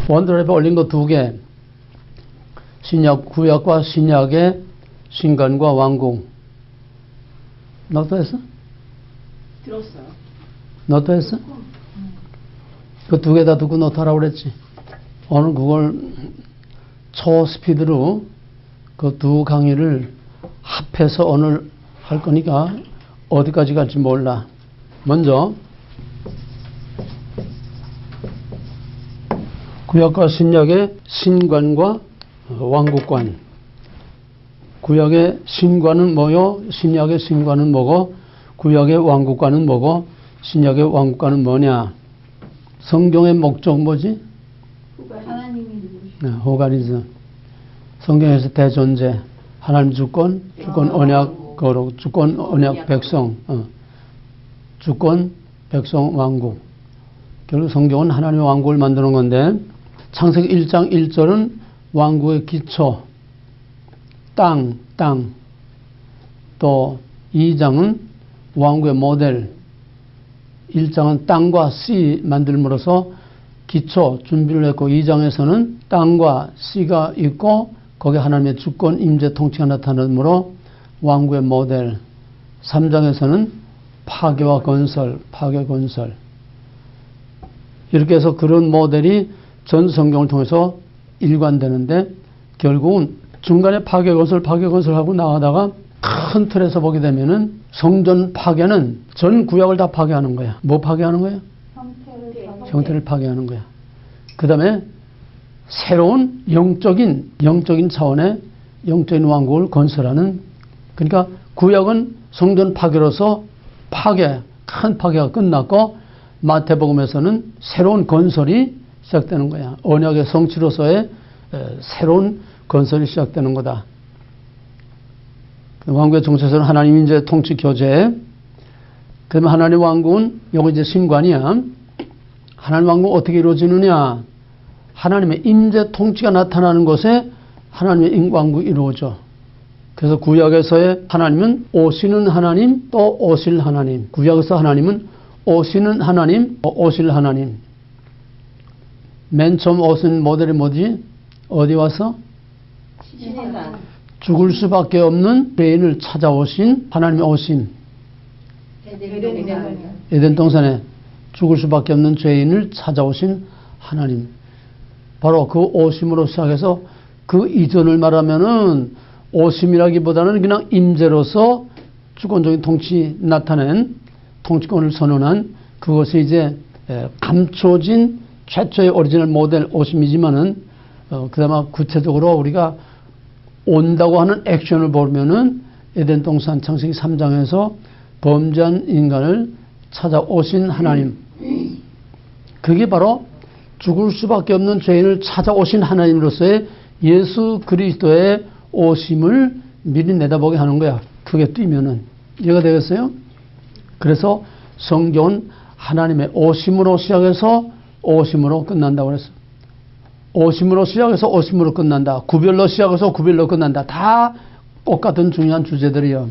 원드라이브에 올린 거 2개. 신약, 구약과 신약의 신관과 왕궁. 너도 했어? 들었어요. 너도 했어? 그 2개 다 듣고 너도 하라고 그랬지. 오늘 그걸 초스피드로 그 2 강의를 합해서 오늘 할 거니까 어디까지 갈지 몰라. 먼저 구약과 신약의 신관과 왕국관. 구약의 신관은 뭐요? 신약의 신관은 뭐고? 구약의 왕국관은 뭐고? 신약의 왕국관은 뭐냐? 성경의 목적 뭐지? 하나님이 누구시죠? 네, 호가리즘. 성경에서 대존재, 하나님 주권, 주권 언약 거룩, 주권 언약 백성, 주권 백성 왕국. 결국 성경은 하나님의 왕국을 만드는 건데, 창세기 1장 1절은 왕국의 기초, 땅. 또 2장은 왕국의 모델. 1장은 땅과 씨 만들므로써 기초 준비를 했고, 2장에서는 땅과 씨가 있고 거기에 하나님의 주권, 임재, 통치가 나타나므로 왕국의 모델. 3장에서는 파괴와 건설, 파괴, 건설. 이렇게 해서 그런 모델이 전 성경을 통해서 일관되는데, 결국은 중간에 파괴, 건설하고 나가다가 큰 틀에서 보게 되면은 성전 파괴는 전 구약을 다 파괴하는 거야. 뭐 파괴하는 거야? 형태를 파괴하는 거야. 그 다음에 새로운 영적인 차원의 영적인 왕국을 건설하는. 그러니까 구약은 성전 파괴로서 큰 파괴가 끝났고, 마태복음에서는 새로운 건설이 시작되는 거야. 언약의 성취로서의 새로운 건설이 시작되는 거다. 왕국의 정체성은 하나님 인재 통치 교제. 그러면 하나님 왕국은 요거 이제 신관이야. 하나님 왕국은 어떻게 이루어지느냐? 하나님의 임재 통치가 나타나는 곳에 하나님의 왕국이 이루어져. 그래서 구약에서의 하나님은 오시는 하나님, 또 오실 하나님. 구약에서 하나님은 오시는 하나님, 오실 하나님. 맨 처음 오신 모델이 뭐지? 어디 와서? 시내산. 죽을 수밖에 없는 죄인을 찾아오신 하나님의 오심. 에덴 동산에 죽을 수밖에 없는 죄인을 찾아오신 하나님. 바로 그 오심으로 시작해서 그 이전을 말하면은 오심이라기보다는 그냥 임재로서 주권적인 통치 나타낸 통치권을 선언한 그것이 이제 감춰진 최초의 오리지널 모델 오심이지만은 그나마 구체적으로 우리가 온다고 하는 액션을 보면은 에덴 동산 창세기 3장에서 범죄한 인간을 찾아오신 하나님. 그게 바로 죽을 수밖에 없는 죄인을 찾아오신 하나님으로서의 예수 그리스도의 오심을 미리 내다보게 하는 거야. 그게 뛰면은. 이해가 되겠어요? 그래서 성경은 하나님의 오심으로 시작해서 오심으로 끝난다고 그랬어. 오심으로 시작해서 오심으로 끝난다. 구별로 시작해서 구별로 끝난다. 다 똑같은 중요한 주제들이요.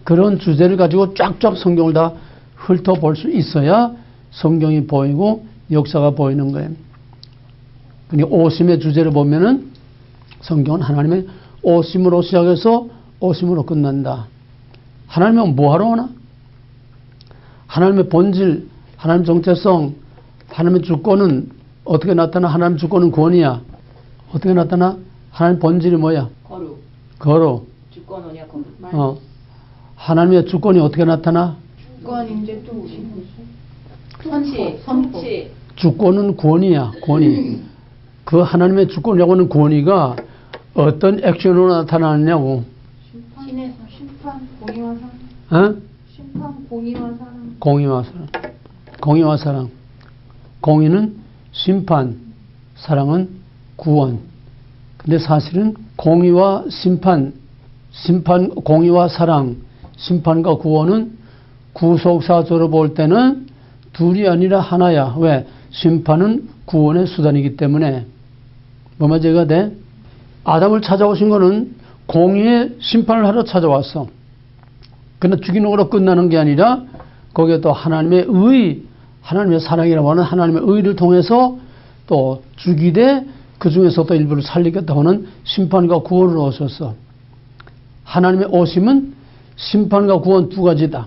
그런 주제를 가지고 쫙쫙 성경을 다 훑어볼 수 있어야 성경이 보이고 역사가 보이는 거예요. 그러니까 오심의 주제를 보면은 성경은 하나님의 오심으로 시작해서 오심으로 끝난다. 하나님은 뭐하러 오나? 하나님의 본질, 하나님의 정체성, 하나님의 주권은 어떻게 나타나? 하나님 주권은 권위야. 어떻게 나타나? 하나님 본질이 뭐야? 거룩. 주권 언약 거룩. 하나님의 주권이 어떻게 나타나? 주권 임재 또 선포. 주권은 권위야. 권위. 그 하나님의 주권이라고는 권위가 어떤 액션으로 나타나느냐고. 심판, 공의와 사랑. 심판, 공의와 사랑. 공의와 사랑. 공의는 심판, 사랑은 구원. 근데 사실은 공의와 공의와 사랑, 심판과 구원은 구속사조로 볼 때는 둘이 아니라 하나야. 왜? 심판은 구원의 수단이기 때문에. 뭐만 제가 돼? 아담을 찾아오신 거는 공의의 심판을 하러 찾아왔어. 그러나 죽이는 거로 끝나는 게 아니라 거기에 또 하나님의 의, 하나님의 사랑이라고 하는 하나님의 의를 통해서 또 죽이되 그 중에서 또 일부를 살리겠다고 하는 심판과 구원을 오셨어. 하나님의 오심은 심판과 구원 두 가지다.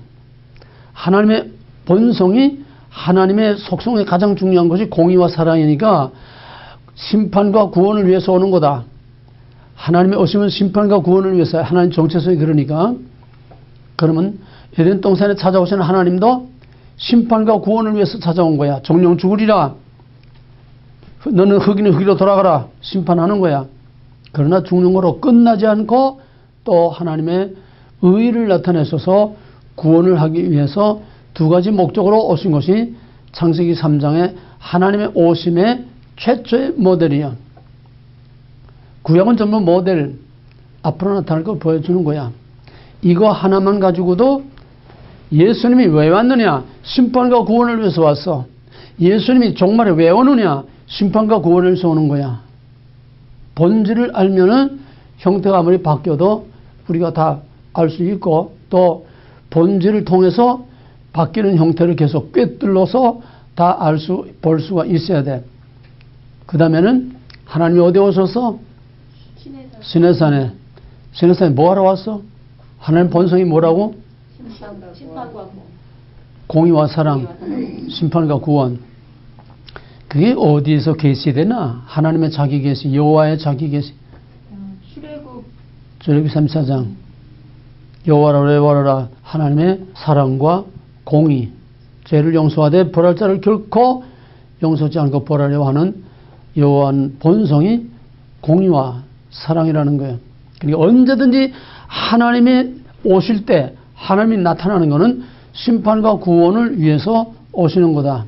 하나님의 본성이 하나님의 속성의 가장 중요한 것이 공의와 사랑이니까 심판과 구원을 위해서 오는 거다. 하나님의 오심은 심판과 구원을 위해서 하나님 정체성이 그러니까 그러면 에덴 동산에 찾아오신 하나님도 심판과 구원을 위해서 찾아온 거야. 정령 죽으리라. 너는 흙이는 흙이로 돌아가라. 심판하는 거야. 그러나 죽는 거로 끝나지 않고 또 하나님의 의의를 나타내셔서 구원을 하기 위해서 두 가지 목적으로 오신 것이 창세기 3장의 하나님의 오심의 최초의 모델이야. 구약은 전부 모델, 앞으로 나타날 걸 보여주는 거야. 이거 하나만 가지고도 예수님이 왜 왔느냐? 심판과 구원을 위해서 왔어. 예수님이 종말에 왜 오느냐? 심판과 구원을 위해서 오는 거야. 본질을 알면은 형태가 아무리 바뀌어도 우리가 다 알 수 있고 또 본질을 통해서 바뀌는 형태를 계속 꿰뚫어서 다 볼 수가 있어야 돼. 그 다음에는 하나님이 어디 오셔서? 시내산에. 시내산에 뭐 하러 왔어? 하나님 본성이 뭐라고? 심판과 공의와 사랑, 심판과 구원. 그게 어디에서 계시되나? 하나님의 자기 계시, 여호와의 자기 계시. 출애굽 34장. 여호와라 여호와라 하나님의 사랑과 공의. 죄를 용서하되 벌할 자를 결코 용서하지 않고 벌하려 하는 여호와는 본성이 공의와 사랑이라는 거예요. 그러니까 언제든지 하나님이 오실 때 하나님이 나타나는 것은 심판과 구원을 위해서 오시는 거다.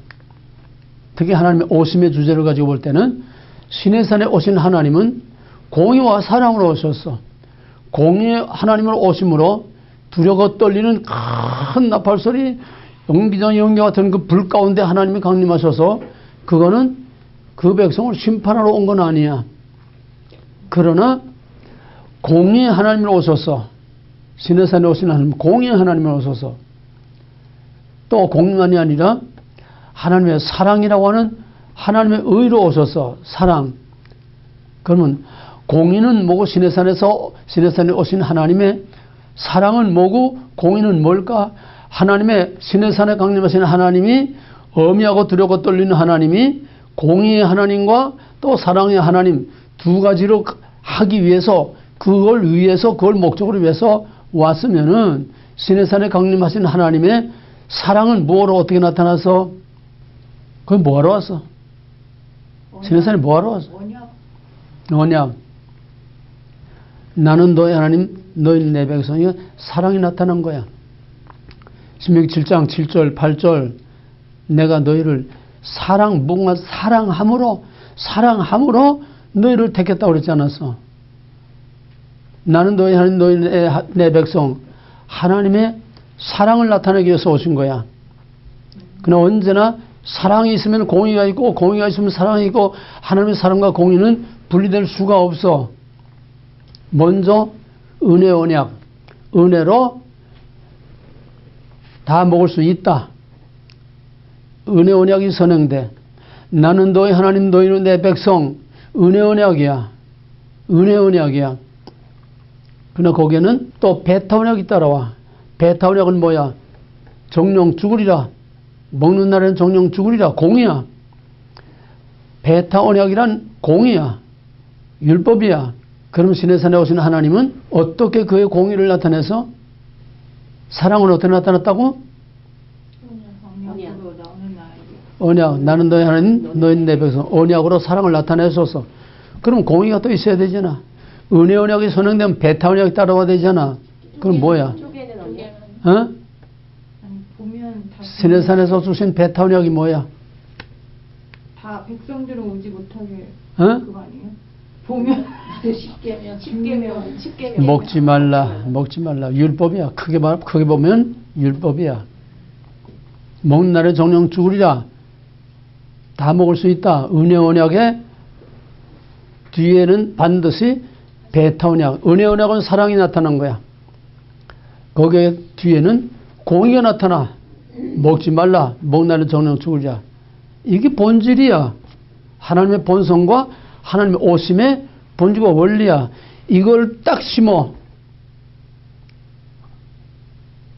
특히 하나님의 오심의 주제를 가지고 볼 때는 시내산에 오신 하나님은 공의와 사랑으로 오셨어. 공의의 하나님으로 오심으로 두려워 떨리는 큰 나팔소리, 연기장 연기 같은 그 불 가운데 하나님이 강림하셔서 그거는 그 백성을 심판하러 온 건 아니야. 그러나 공의의 하나님으로 오셔서 시내산에 오신 하나님, 공의의 하나님으로 오셔서 또 공의만이 아니라 하나님의 사랑이라고 하는 하나님의 의로 오셔서 사랑. 그러면 공의는 뭐고 시내산에 오신 하나님의 사랑은 뭐고 공의는 뭘까? 하나님의 시내산에 강림하신 하나님이 어미하고 두려워 떨리는 하나님이 공의의 하나님과 또 사랑의 하나님 두 가지로 하기 위해서 그걸 목적으로 위해서 왔으면은 시내산에 강림하신 하나님의 사랑은 뭐로 어떻게 나타나서 그건 뭐하러 왔어? 시내산에 뭐하러 왔어? 언약. 나는 너의 하나님, 너희는 내 백성이 사랑이 나타난 거야. 신명기 7장 7절 8절 내가 너희를 뭔가 사랑함으로 너희를 택했다고 그랬지 않았어? 나는 너희 하나님, 너희는 내 백성. 하나님의 사랑을 나타내기 위해서 오신 거야. 그러나 언제나 사랑이 있으면 공의가 있고 공의가 있으면 사랑이 있고 하나님의 사랑과 공의는 분리될 수가 없어. 먼저 은혜 언약, 은혜로 다 먹을 수 있다. 은혜 언약이 선행돼. 나는 너희 하나님, 너희는 내 백성. 은혜 언약이야. 은혜 언약이야. 그러나 거기에는 또 베타 언약이 따라와. 베타 언약은 뭐야? 정령 죽으리라. 먹는 날에는 정령 죽으리라. 공이야. 베타 언약이란 공이야. 율법이야. 그럼 시내산에 오신 하나님은 어떻게 그의 공의를 나타내서 사랑은 어떻게 나타났다고? 언약. 나는 너희 하나님, 너희는 내 백성. 언약으로 사랑을 나타내셔서. 그럼 공의가 또 있어야 되잖아. 은혜 언약이 선행되면 베타 언약이 따라와야 되잖아. 그럼 뭐야? 어? 시내산에서 주신 베타 언약이 뭐야? 다 백성들은 오지 못하게 어? 그거 아니에요? 보면 10계명 먹지 말라. 율법이야. 크게 보면 율법이야. 먹는 날에 정령 죽으리라. 다 먹을 수 있다. 은혜 언약의 뒤에는 반드시 베타 언약. 은혜 언약은 사랑이 나타난 거야. 거기에 뒤에는 공의가 나타나. 먹지 말라. 먹는 날에 정령 죽으리라. 이게 본질이야. 하나님의 본성과 하나님의 오심의 본질과 원리야. 이걸 딱 심어.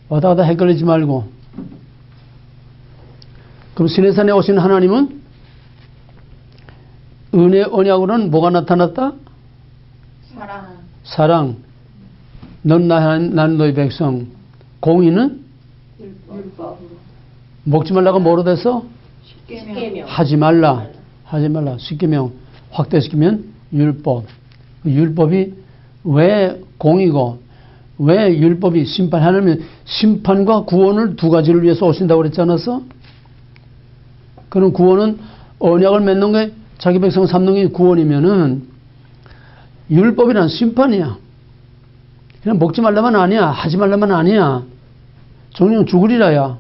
왔다 갔다 헷갈리지 말고. 그럼 시내산에 오신 하나님은 은혜 언약으로는 뭐가 나타났다? 사랑. 사랑. 넌 나는 너희 백성. 공의는 율법. 먹지 말라가 뭐로 됐어? 십계명. 하지 말라. 하지 말라. 십계명 확대시키면 율법. 율법이 왜 공이고 왜 율법이 하나님은 심판과 구원을 두 가지를 위해서 오신다고 그랬지 않았어? 그럼 구원은 언약을 맺는 게 자기 백성 삼는 게 구원이면은 율법이란 심판이야. 그냥 먹지 말라만 아니야. 하지 말라만 아니야. 정령 죽으리라야.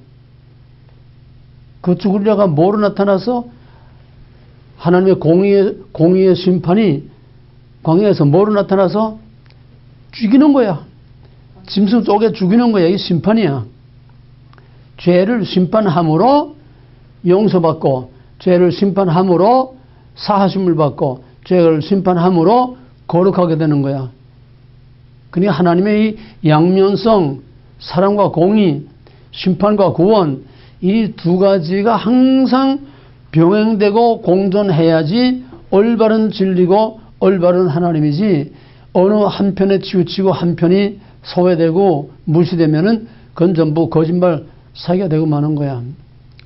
그 죽으리라가 뭐로 나타나서 하나님의 공의의 심판이 광야에서 뭐로 나타나서 죽이는 거야. 짐승 쪼개 죽이는 거야. 이게 심판이야. 죄를 심판함으로 용서받고 죄를 심판함으로 사하심을 받고 죄를 심판함으로 거룩하게 되는 거야. 그러니까 하나님의 이 양면성, 사랑과 공의, 심판과 구원 이 두 가지가 항상 병행되고 공존해야지 올바른 진리고 올바른 하나님이지 어느 한편에 치우치고 한편이 소외되고 무시되면은 그건 전부 거짓말 사기가 되고 마는 거야.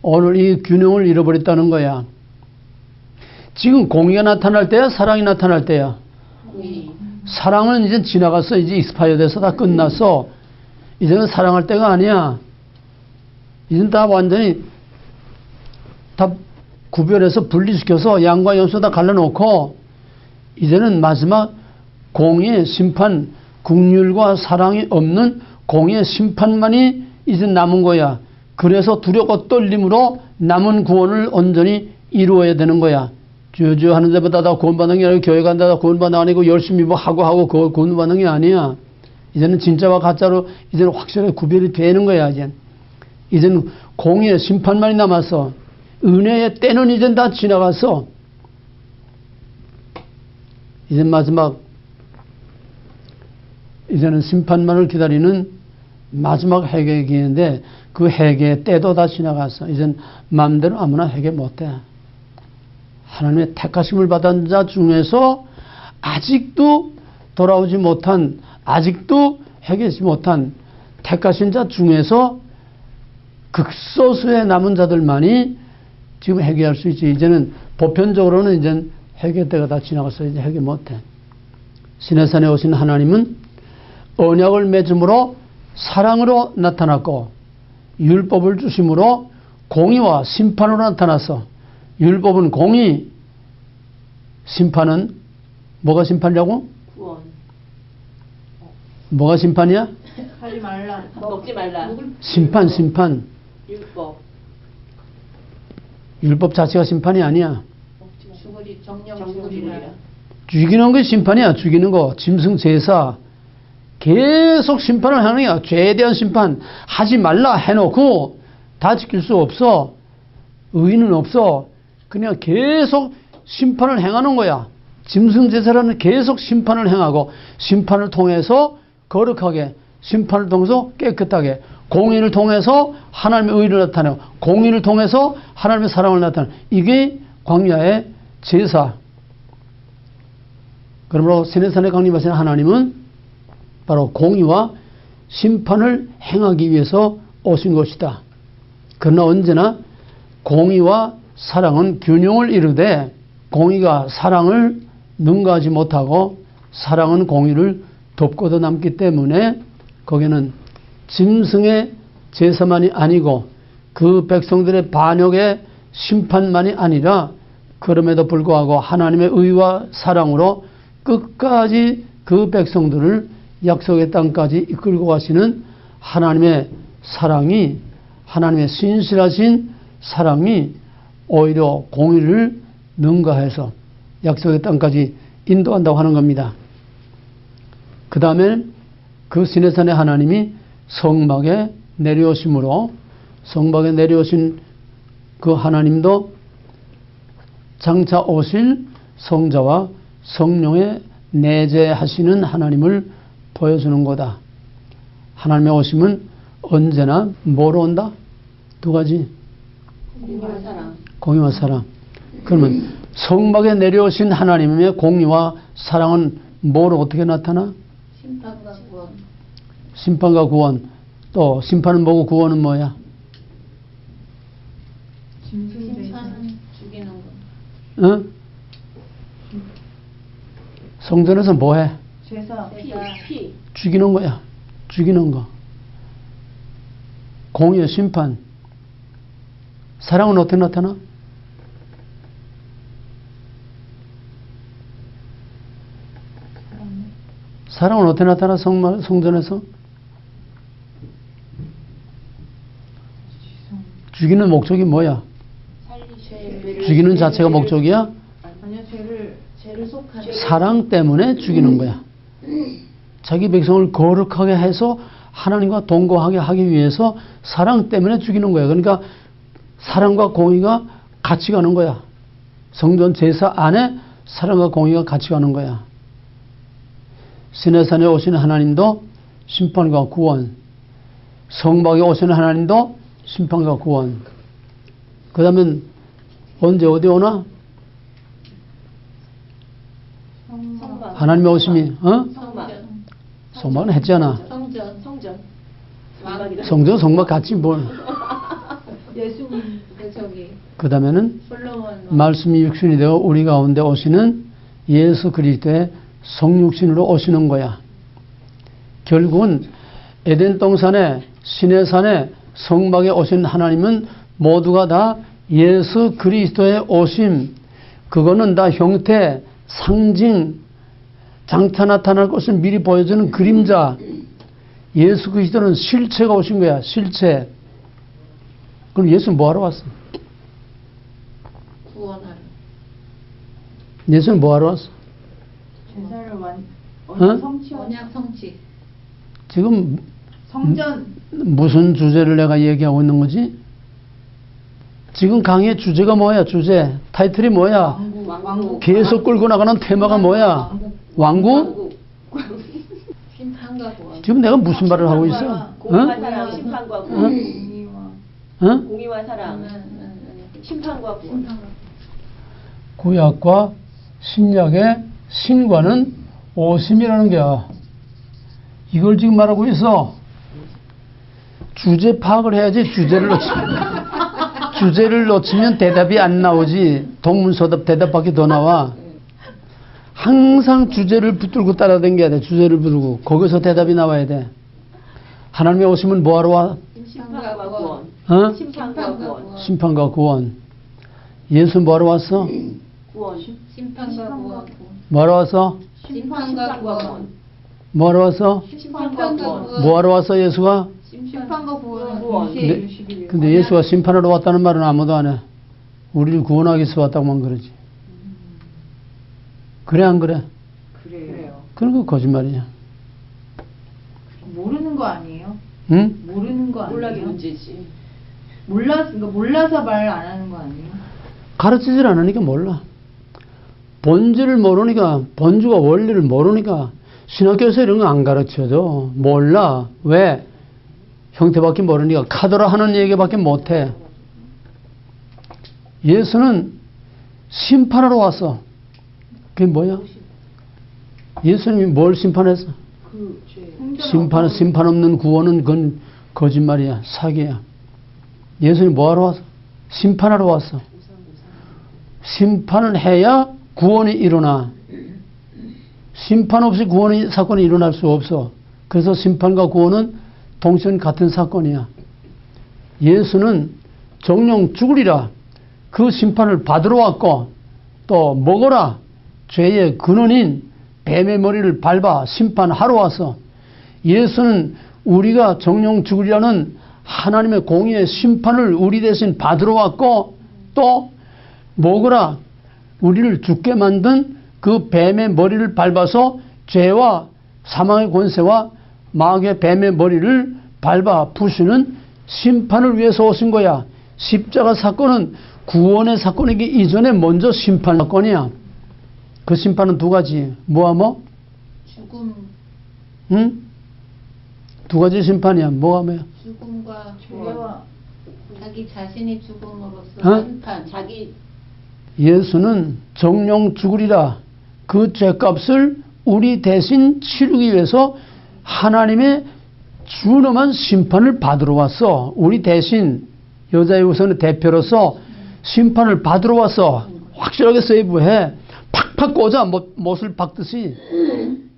오늘 이 균형을 잃어버렸다는 거야. 지금 공의가 나타날 때야 사랑이 나타날 때야. 사랑은 이제 지나갔어. 이제 익스파이어 돼서 다 끝났어. 이제는 사랑할 때가 아니야. 이제는 다 완전히 다 구별해서 분리시켜서 양과 염소 다 갈라놓고 이제는 마지막 공의의 심판, 긍휼과 사랑이 없는 공의의 심판만이 이제 남은 거야. 그래서 두렵고 떨림으로 남은 구원을 온전히 이루어야 되는 거야. 주저 하는 데보다 다 구원받는 게 아니고 교회 간다 다 구원받는 게 아니고 열심히 뭐 하고 그거 구원받는 게 아니야. 이제는 진짜와 가짜로 이제는 확실하게 구별이 되는 거야. 이제는 공의의 심판만이 남았어. 은혜의 때는 이젠 다 지나갔어. 이제 마지막 이제는 심판만을 기다리는 마지막 회개의 기회인데 그 회개의 때도 다 지나갔어. 이젠 마음대로 아무나 회개 못해. 하나님의 택하심을 받은 자 중에서 아직도 돌아오지 못한 아직도 회개하지 못한 택하신 자 중에서 극소수의 남은 자들만이 지금 회개할 수 있지. 이제는 보편적으로는 이제 회개 때가 다 지나갔어. 이제 회개 못해. 시내산에 오신 하나님은 언약을 맺음으로 사랑으로 나타났고 율법을 주심으로 공의와 심판으로 나타났어. 율법은 공의, 심판은 뭐가 심판이라고? 구원. 뭐가 심판이야? 하지 말라. 먹지 말라. 심판. 율법. 율법 자체가 심판이 아니야. 죽으리 정령 죽으리라. 죽이는 게 심판이야. 죽이는 거. 짐승 제사. 계속 심판을 하는 거야. 죄에 대한 심판. 하지 말라 해놓고 다 지킬 수 없어. 의의는 없어. 그냥 계속 심판을 행하는 거야. 짐승 제사라는 계속 심판을 행하고 심판을 통해서 거룩하게 심판을 통해서 깨끗하게 공의를 통해서 하나님의 의를 나타내고 공의를 통해서 하나님의 사랑을 나타내고 이게 광야의 제사. 그러므로 시내산에 강림하신 하나님은 바로 공의와 심판을 행하기 위해서 오신 것이다. 그러나 언제나 공의와 사랑은 균형을 이루되 공의가 사랑을 능가하지 못하고 사랑은 공의를 덮고도 남기 때문에 거기는 짐승의 제사만이 아니고 그 백성들의 반역의 심판만이 아니라 그럼에도 불구하고 하나님의 의와 사랑으로 끝까지 그 백성들을 약속의 땅까지 이끌고 가시는 하나님의 사랑이 하나님의 신실하신 사랑이 오히려 공의를 능가해서 약속의 땅까지 인도한다고 하는 겁니다. 그 다음에 그 시내산의 하나님이 성막에 내려오심으로 성막에 내려오신 그 하나님도 장차 오실 성자와 성령의 내재하시는 하나님을 보여주는 거다. 하나님의 오심은 언제나 뭐로 온다? 두 가지. 공유와 사랑. 공의와 사랑. 그러면 성막에 내려오신 하나님의 공의와 사랑은 뭐로 어떻게 나타나? 심판과 구원. 심판과 구원. 또 심판은 뭐고 구원은 뭐야? 심판은 죽이는 거. 어? 성전에서 뭐해? 죄사. 피. 죽이는 거야. 죽이는 거. 공의 심판. 사랑은 어떻게 나타나? 사랑은 어떻게 나타나? 성전에서? 죽이는 목적이 뭐야? 죽이는 자체가 목적이야? 아니요, 죄를 속하는. 사랑 때문에 죽이는 거야. 자기 백성을 거룩하게 해서 하나님과 동거하게 하기 위해서 사랑 때문에 죽이는 거야. 그러니까 사랑과 공의가 같이 가는 거야. 성전 제사 안에 사랑과 공의가 같이 가는 거야. 시내산에 오시는 하나님도 심판과 구원, 성막에 오시는 하나님도 심판과 구원. 그 다음에 언제 어디 오나? 하나님의 오심이 성막은 했잖아. 성전. 성막 같이 뭘. 예수님. 저기. 그 다음에는 솔로몬. 말씀이 육신이 되어 우리 가운데 오시는 예수 그리스도의 성육신으로 오시는 거야. 결국은 에덴 동산에 시내산에 성막에 오신 하나님은 모두가 다 예수 그리스도의 오심. 그거는 다 형태, 상징, 장차 나타날 것을 미리 보여주는 그림자. 예수 그리스도는 실체가 오신 거야. 실체. 그럼 예수는 뭐하러 왔어? 구원하러. 예수는 뭐하러 왔어? 제사를 언약 성취. 지금 성전. 무슨 주제를 내가 얘기하고 있는 거지? 지금 강의의 주제가 뭐야? 주제. 타이틀이 뭐야? 왕국. 계속 끌고 나가는 테마가 뭐야? 왕국? 심판과 구원. 지금 내가 무슨 말을 하고 있어? 공의와 어? 사랑, 심판과 구원. 어? 공의와 사랑, 심판과 구원. 구약과 신약의 신과는 오심이라는 게야. 이걸 지금 말하고 있어. 주제 파악을 해야지. 주제를 놓치면 대답이 안 나오지. 동문서답 대답밖에 더 나와. 항상 주제를 붙들고 따라다녀야 돼. 주제를 부르고 거기서 대답이 나와야 돼. 하나님의 오심은 뭐하러 와? 심판과 구원. 어? 심판과 구원. 심판과 구원. 예수 뭐하러 왔어? 구원. 심판과 구원. 뭐하러 왔어? 심판과 구원. 뭐하러 왔어? 심판과 구원. 뭐하러 왔어 예수가? 심판과 구원. 구원. 근데 예수가 심판하러 왔다는 말은 아무도 안 해. 우리를 구원하기 위해서 왔다고만 그러지. 그래 안 그래? 그래요. 그런 거 거짓말이야. 모르는 거 아니에요? 응? 모르는 거 아니에요? 몰락이 문제지. 그러니까 몰라서 말 안 하는 거 아니에요? 가르치질 않으니까 몰라. 본질을 모르니까, 본주가 원리를 모르니까 신학교에서 이런 거 안 가르쳐줘. 몰라. 왜? 형태밖에 모르니까 카더라 하는 얘기밖에 못해. 예수는 심판하러 왔어. 그게 뭐야? 예수님이 뭘 심판했어? 그 죄. 심판 없는 구원은 그건 거짓말이야. 사기야. 예수님이 뭐하러 왔어? 심판하러 왔어. 심판을 해야 구원이 일어나. 심판 없이 사건이 일어날 수 없어. 그래서 심판과 구원은 동시에 같은 사건이야. 예수는 정령 죽으리라. 그 심판을 받으러 왔고 또 먹어라. 죄의 근원인 뱀의 머리를 밟아 심판하러 왔어. 예수는 우리가 정령 죽으리라는 하나님의 공의의 심판을 우리 대신 받으러 왔고 또 먹으라. 우리를 죽게 만든 그 뱀의 머리를 밟아서 죄와 사망의 권세와 마귀의 뱀의 머리를 밟아 부수는 심판을 위해서 오신 거야. 십자가 사건은 구원의 사건이기 이전에 먼저 심판 사건이야. 그 심판은 두 가지. 뭐와 뭐? 죽음, 응? 두 가지 심판이야. 뭐와 뭐야? 죽음과 죄와 자기 자신이 죽음으로써 어? 심판. 자기 예수는 정령 죽으리라. 그 죄값을 우리 대신 치르기 위해서 하나님의 준엄한 심판을 받으러 왔어. 우리 대신 여자의 우선의 대표로서 심판을 받으러 왔어. 확실하게 세이브해. 팍팍 꽂아 못을 박듯이.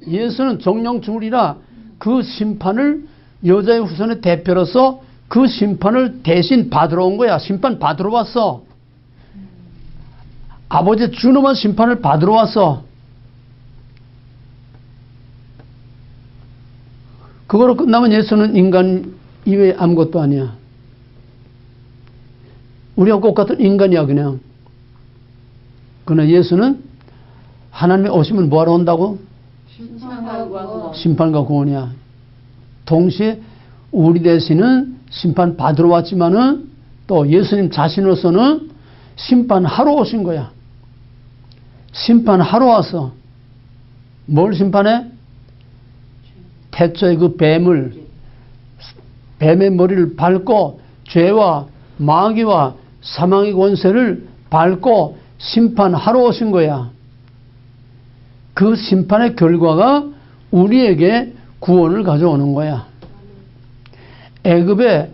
예수는 정령 죽으리라. 그 심판을 여자의 후손의 대표로서 그 심판을 대신 받으러 온 거야. 심판 받으러 왔어. 아버지의 준엄한 심판을 받으러 왔어. 그거로 끝나면 예수는 인간 이외에 아무것도 아니야. 우리가 똑같은 인간이야 그냥. 그러나 예수는 하나님의 오심을 뭐하러 온다고? 심판과 구원. 심판과 구원이야. 동시에 우리 대신은 심판 받으러 왔지만은 또 예수님 자신으로서는 심판하러 오신 거야. 심판하러 와서 뭘 심판해? 태초의 그 뱀의 머리를 밟고 죄와 마귀와 사망의 권세를 밟고 심판하러 오신 거야. 그 심판의 결과가 우리에게 구원을 가져오는 거야. 애굽의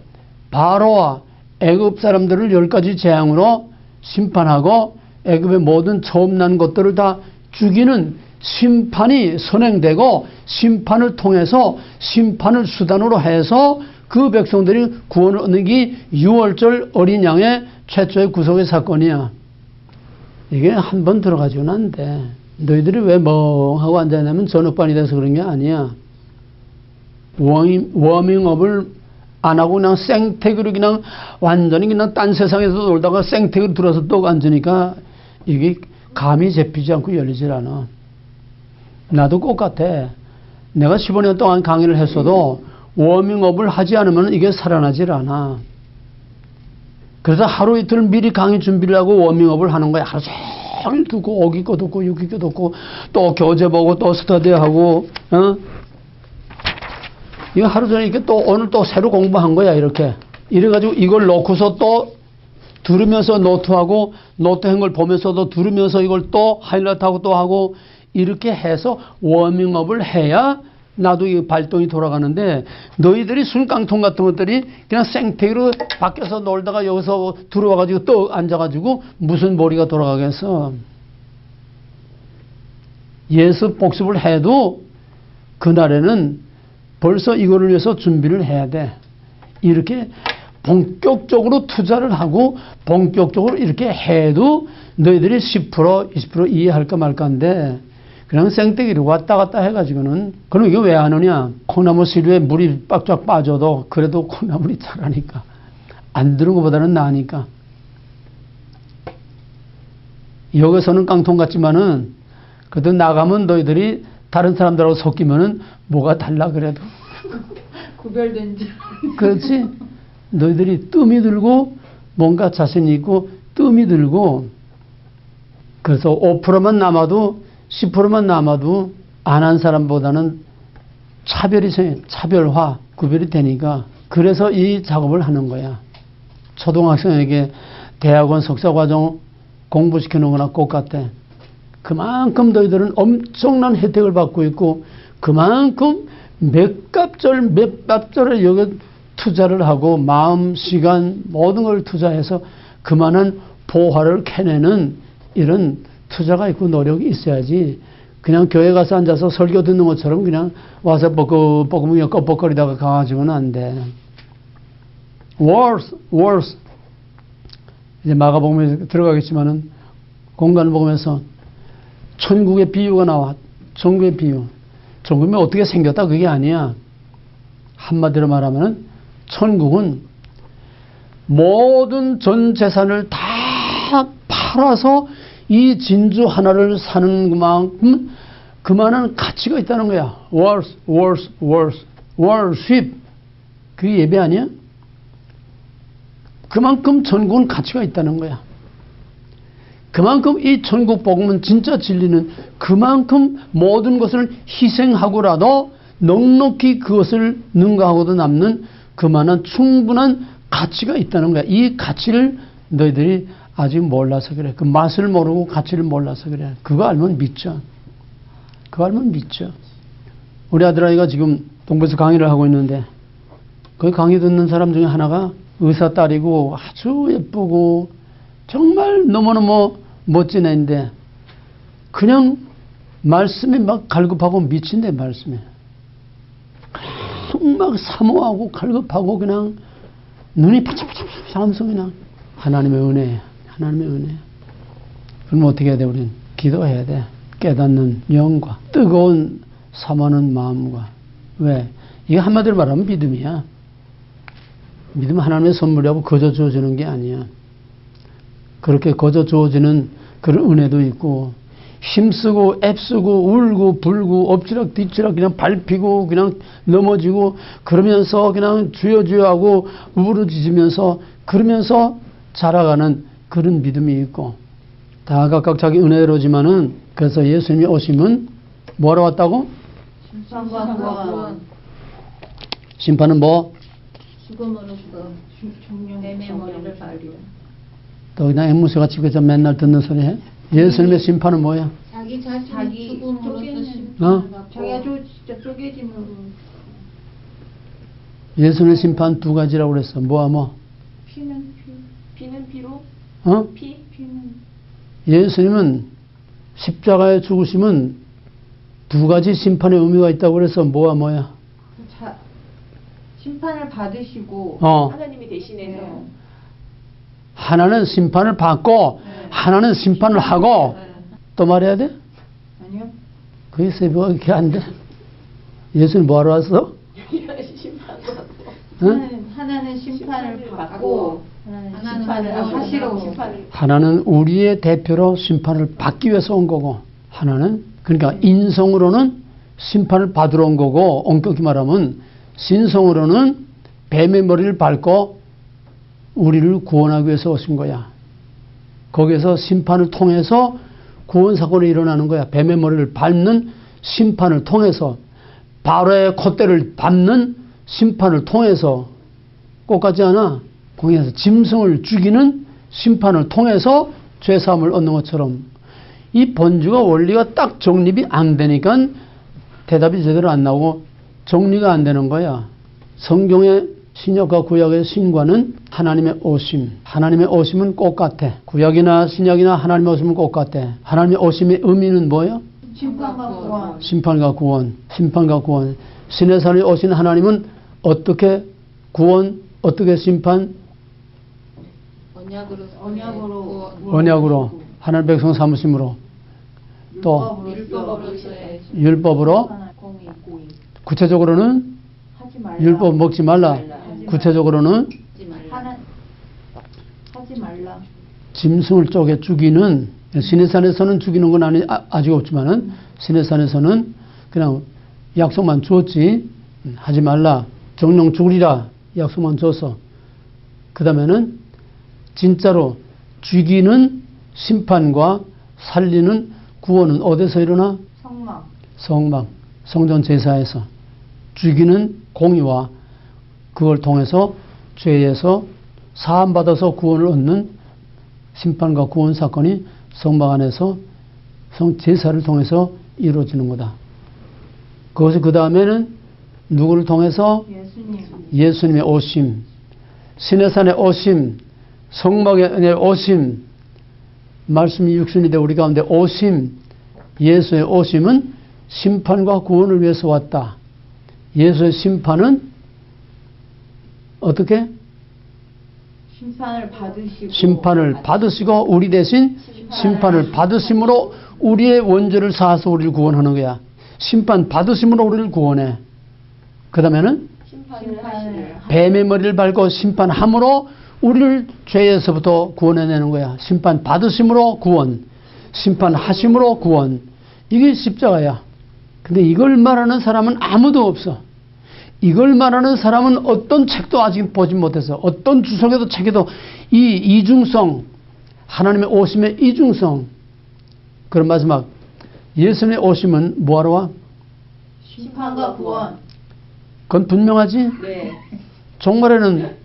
바로와 애굽 사람들을 10가지 재앙으로 심판하고 애굽의 모든 처음 난 것들을 다 죽이는 심판이 선행되고 심판을 통해서 심판을 수단으로 해서 그 백성들이 구원을 얻는 게 6월절 어린 양의 최초의 구속의 사건이야. 이게 한 번 들어가지고는 안 돼. 너희들이 왜 멍하고 앉아있냐면 전업반이 돼서 그런 게 아니야. 워밍업을 안 하고 그냥 생태계로 그냥 완전히 그냥 딴 세상에서 놀다가 생태계로 들어서 또 앉으니까 이게 감이 잡히지 않고 열리질 않아. 나도 똑같아. 내가 15년 동안 강의를 했어도 워밍업을 하지 않으면 이게 살아나질 않아. 그래서 하루 이틀 미리 강의 준비를 하고 워밍업을 하는 거야. 하루 종일 두고 오기 거 듣고 육기 거 듣고 또 교재 보고 또 스터디하고 이거 하루 종일 이렇게 또 오늘 또 새로 공부한 거야 이렇게. 이래가지고 이걸 놓고서 또 들으면서 노트하고 노트한 걸 보면서도 들으면서 이걸 또 하이라이트하고 또 하고 이렇게 해서 워밍업을 해야 나도 이 발동이 돌아가는데 너희들이 술깡통 같은 것들이 그냥 생태계로 밖에서 놀다가 여기서 들어와가지고 또 앉아가지고 무슨 머리가 돌아가겠어. 예습 복습을 해도 그날에는 벌써 이거를 위해서 준비를 해야 돼. 이렇게 본격적으로 투자를 하고 본격적으로 이렇게 해도 너희들이 10% 20% 이해할까 말까인데 그냥 생떼기로 왔다 갔다 해가지고는 그럼 이게 왜 안 오냐? 콩나물 씨류에 물이 빡쫙 빠져도 그래도 콩나물이 자라니까. 안 들은 것보다는 나으니까. 여기서는 깡통 같지만은 그래도 나가면 너희들이 다른 사람들하고 섞이면은 뭐가 달라 그래도. 구별된 줄. 그렇지. 너희들이 뜸이 들고 뭔가 자신 있고 뜸이 들고 그래서 5%만 남아도 10%만 남아도 안 한 사람보다는 차별화, 구별이 되니까 그래서 이 작업을 하는 거야. 초등학생에게 대학원 석사과정 공부시켜 놓은 거나 똑같아. 그만큼 너희들은 엄청난 혜택을 받고 있고 그만큼 몇 갑절에 여기 투자를 하고 마음, 시간 모든 걸 투자해서 그만한 보화를 캐내는 이런 투자가 있고 노력이 있어야지 그냥 교회 가서 앉아서 설교 듣는 것처럼 그냥 와서 뻐끔뻐끔 껍벅거리다가 가가지고는 안 돼. worse. 이제 마가복음에 들어가겠지만은 공간을 보면서 천국의 비유가 나와. 천국의 비유. 천국이 어떻게 생겼다 그게 아니야. 한마디로 말하면은 천국은 모든 전 재산을 다 팔아서 이 진주 하나를 사는 그만큼 그만한 가치가 있다는 거야. worship. 그게 예배 아니야? 그만큼 천국은 가치가 있다는 거야. 그만큼 이 천국 복음은 진짜 진리는 그만큼 모든 것을 희생하고라도 넉넉히 그것을 능가하고도 남는 그만한 충분한 가치가 있다는 거야. 이 가치를 너희들이 아직 몰라서 그래. 그 맛을 모르고 가치를 몰라서 그래. 그거 알면 믿죠. 그거 알면 믿죠. 우리 아들아이가 지금 동부에서 강의를 하고 있는데 거기 강의 듣는 사람 중에 하나가 의사 딸이고 아주 예쁘고 정말 너무너무 멋진 애인데 그냥 말씀에 막 갈급하고 미친대 말씀에. 막 사모하고 갈급하고 그냥 눈이 반짝반짝 하면서 그냥 하나님의 은혜, 하나님의 은혜. 그럼 어떻게 해야 돼? 우리는 기도해야 돼. 깨닫는 영과 뜨거운 사모하는 마음과. 왜? 이게 한마디로 말하면 믿음이야. 믿음은 하나님의 선물이라고 거저 주어지는 게 아니야. 그렇게 거저 주어지는 그런 은혜도 있고 힘쓰고 애쓰고 울고 불고 엎치락 뒤치락 그냥 밟히고 그냥 넘어지고 그러면서 그냥 주여 주여 하고 우부러지면서 그러면서 자라가는 그런 믿음이 있고 다 각각 자기 은혜로지만은 그래서 예수님이 오심은 뭐하러 왔다고? 심판과 구원. 심판은 뭐? 죽음으로써 종령 뱀의 머리를 밟으려. 또 그냥 앵무새가 집에서 맨날 듣는 소리 해? 예수님의 심판은 뭐야? 자기 자신이 자기 죽음으로써 쪼개는 심판을 받고 자기가 진짜 쪼개짐으로 예수님의 심판 두 가지라고 그랬어. 뭐야 뭐? 피는 피는 피로 어? 피는 예수님은 십자가에 죽으심은 두 가지 심판의 의미가 있다고 그래서 뭐야 뭐야? 심판을 받으시고 하나님이 대신해서 네. 하나는 심판을 받고 네. 하나는 심판을 하고 또 말해야 돼? 아니요. 그게 세부가 그렇게 안 돼. 예수님 뭐하러 왔어? 응? 하나는 심판을 받고 하나는 심판을 하시러 심판을 하나는 우리의 대표로 심판을 받기 위해서 온 거고 하나는 그러니까 인성으로는 심판을 받으러 온 거고 엄격히 말하면 신성으로는 뱀의 머리를 밟고 우리를 구원하기 위해서 오신 거야. 거기에서 심판을 통해서 구원 사건이 일어나는 거야. 뱀의 머리를 밟는 심판을 통해서 바로의 콧대를 밟는 심판을 통해서 꼭 같지 않아? 공에서 짐승을 죽이는 심판을 통해서 죄사함을 얻는 것처럼 이 번주가 원리가 딱 정립이 안 되니까 대답이 제대로 안 나오고 정리가 안 되는 거야. 성경의 신약과 구약의 신과는 하나님의 오심. 하나님의 오심은 꼭 같아. 구약이나 신약이나 하나님의 오심은 꼭 같아. 하나님의 오심의 의미는 뭐예요? 심판과 구원. 심판과 구원. 심판과 구원. 신의 산에 오신 하나님은 어떻게 구원, 어떻게 심판? 언약으로 하나님 백성 삼으심으로 또 율법으로 구체적으로는 하지 말라. 율법 먹지 말라. 구체적으로는 하지 말라. 짐승을 쪼개 죽이는 시내산에서는 죽이는 건 아직 없지만은 시내산에서는 그냥 약속만 주었지 하지 말라. 정령 죽으리라 약속만 줘서 그 다음에는 진짜로 죽이는 심판과 살리는 구원은 어디서 일어나? 성막 성전 제사에서 죽이는 공의와 그걸 통해서 죄에서 사함받아서 구원을 얻는 심판과 구원 사건이 성막 안에서 제사를 통해서 이루어지는 거다. 그것이 그 다음에는 누구를 통해서? 예수님의 오심, 시내산의 오심, 성막의 오심, 말씀이 육신이 되 우리 가운데 오심, 예수의 오심은 심판과 구원을 위해서 왔다. 예수의 심판은 어떻게? 심판을 받으시고 우리 대신 심판을 받으심으로 우리의 원죄를 사하서 우리를 구원하는 거야. 심판 받으심으로 우리를 구원해. 그 다음에는 뱀의 머리를 밟고 심판함으로 우리를 죄에서부터 구원해내는 거야. 심판 받으심으로 구원, 심판하심으로 구원. 이게 십자가야. 근데 이걸 말하는 사람은 아무도 없어. 이걸 말하는 사람은 어떤 책도 아직 보지 못해서 어떤 주석에도 책에도 이 이중성, 하나님의 오심의 이중성. 그럼 마지막 예수님의 오심은 뭐하러 와? 심판과 구원. 그건 분명하지? 네. 종말에는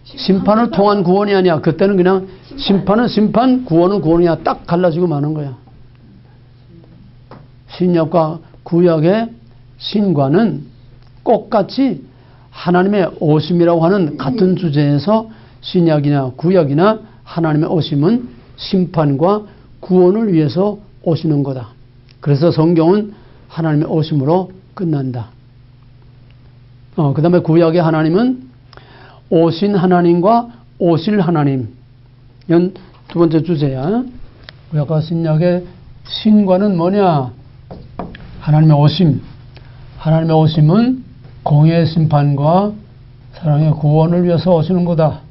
심판을 통한 구원이 아니야. 그때는 그냥 심판은 심판, 구원은 구원이야. 딱 갈라지고 마는 거야. 신약과 구약의 신과는 똑같이 하나님의 오심이라고 하는 같은 주제에서 신약이나 구약이나 하나님의 오심은 심판과 구원을 위해서 오시는 거다. 그래서 성경은 하나님의 오심으로 끝난다. 그 다음에 구약의 하나님은 오신 하나님과 오실 하나님. 이건 두 번째 주제야. 구약과 신약의 신과는 뭐냐? 하나님의 오심. 하나님의 오심은 공의의 심판과 사랑의 구원을 위해서 오시는 거다.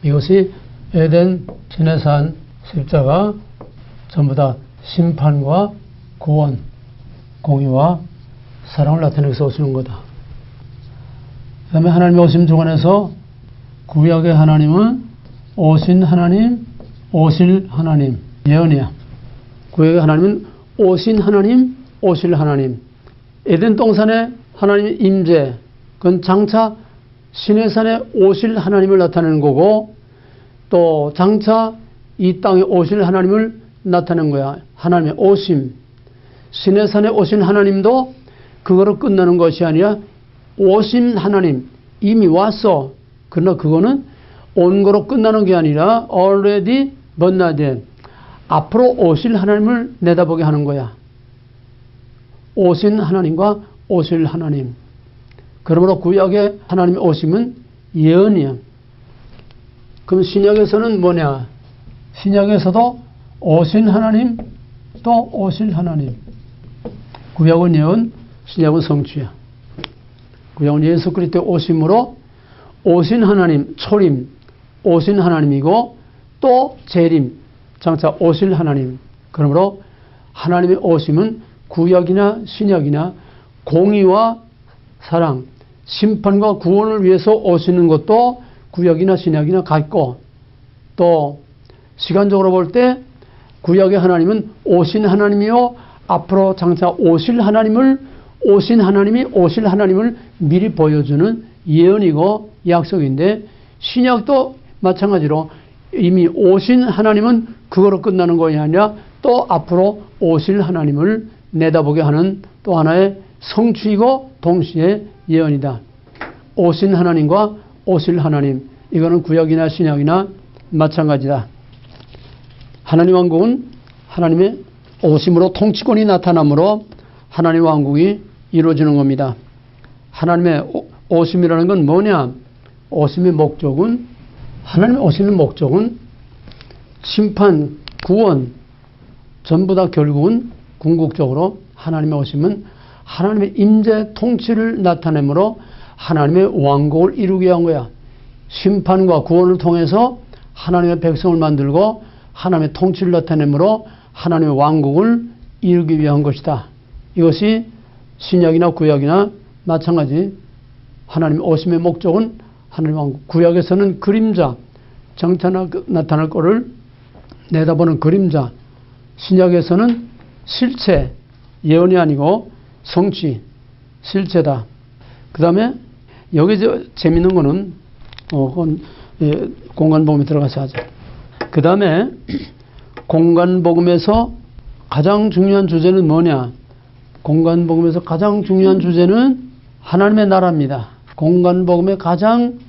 이것이 에덴, 시내산, 십자가 전부 다 심판과 구원, 공의와 사랑을 나타내기 위해서 오시는 거다. 그 다음에 하나님의 오심 중간에서 구약의 하나님은 오신 하나님, 오실 하나님, 예언이야. 구약의 하나님은 오신 하나님, 오실 하나님. 에덴 동산의 하나님의 임재, 그건 장차 시내산에 오실 하나님을 나타내는 거고, 또 장차 이 땅에 오실 하나님을 나타내는 거야. 하나님의 오심. 시내산에 오신 하나님도 그거로 끝나는 것이 아니라 오신 하나님, 이미 왔어. 그러나 그거는 온 거로 끝나는 게 아니라 already but not yet. 앞으로 오실 하나님을 내다보게 하는 거야. 오신 하나님과 오실 하나님. 그러므로 구약의 하나님의 오심은 예언이야. 그럼 신약에서는 뭐냐? 신약에서도 오신 하나님, 또 오실 하나님. 구약은 예언, 신약은 성취야. 구약은 예수 그리스도의 오심으로 오신 하나님, 초림, 오신 하나님이고 또 재림, 장차 오실 하나님. 그러므로 하나님의 오심은 구약이나 신약이나 공의와 사랑, 심판과 구원을 위해서 오시는 것도 구약이나 신약이나 같고, 또 시간적으로 볼 때 구약의 하나님은 오신 하나님이요 앞으로 장차 오실 하나님을, 오신 하나님이 오실 하나님을 미리 보여주는 예언이고 약속인데, 신약도 마찬가지로 이미 오신 하나님은 그거로 끝나는 것이 아니라 또 앞으로 오실 하나님을 내다보게 하는 또 하나의 성취이고 동시에 예언이다. 오신 하나님과 오실 하나님, 이거는 구약이나 신약이나 마찬가지다. 하나님 왕국은 하나님의 오심으로 통치권이 나타나므로 하나님 왕국이 이루어지는 겁니다. 하나님의 오심이라는 건 뭐냐? 오심의 목적은, 하나님의 오심의 목적은 심판, 구원, 전부 다 결국은 궁극적으로 하나님의 오심은 하나님의 임재 통치를 나타내므로 하나님의 왕국을 이루게 한 거야. 심판과 구원을 통해서 하나님의 백성을 만들고 하나님의 통치를 나타내므로 하나님의 왕국을 이루기 위한 것이다. 이것이 신약이나 구약이나 마찬가지. 하나님의 오심의 목적은 하나님의 왕국. 구약에서는 그림자, 장차 나타날 것을 내다보는 그림자. 신약에서는 실체, 예언이 아니고 성취, 실체다. 그 다음에 여기 재밌는 거는 그건 공간복음에 들어가서 하자. 그 다음에 공간복음에서 가장 중요한 주제는 뭐냐? 공간복음에서 가장 중요한 주제는 하나님의 나라입니다. 공간복음의 가장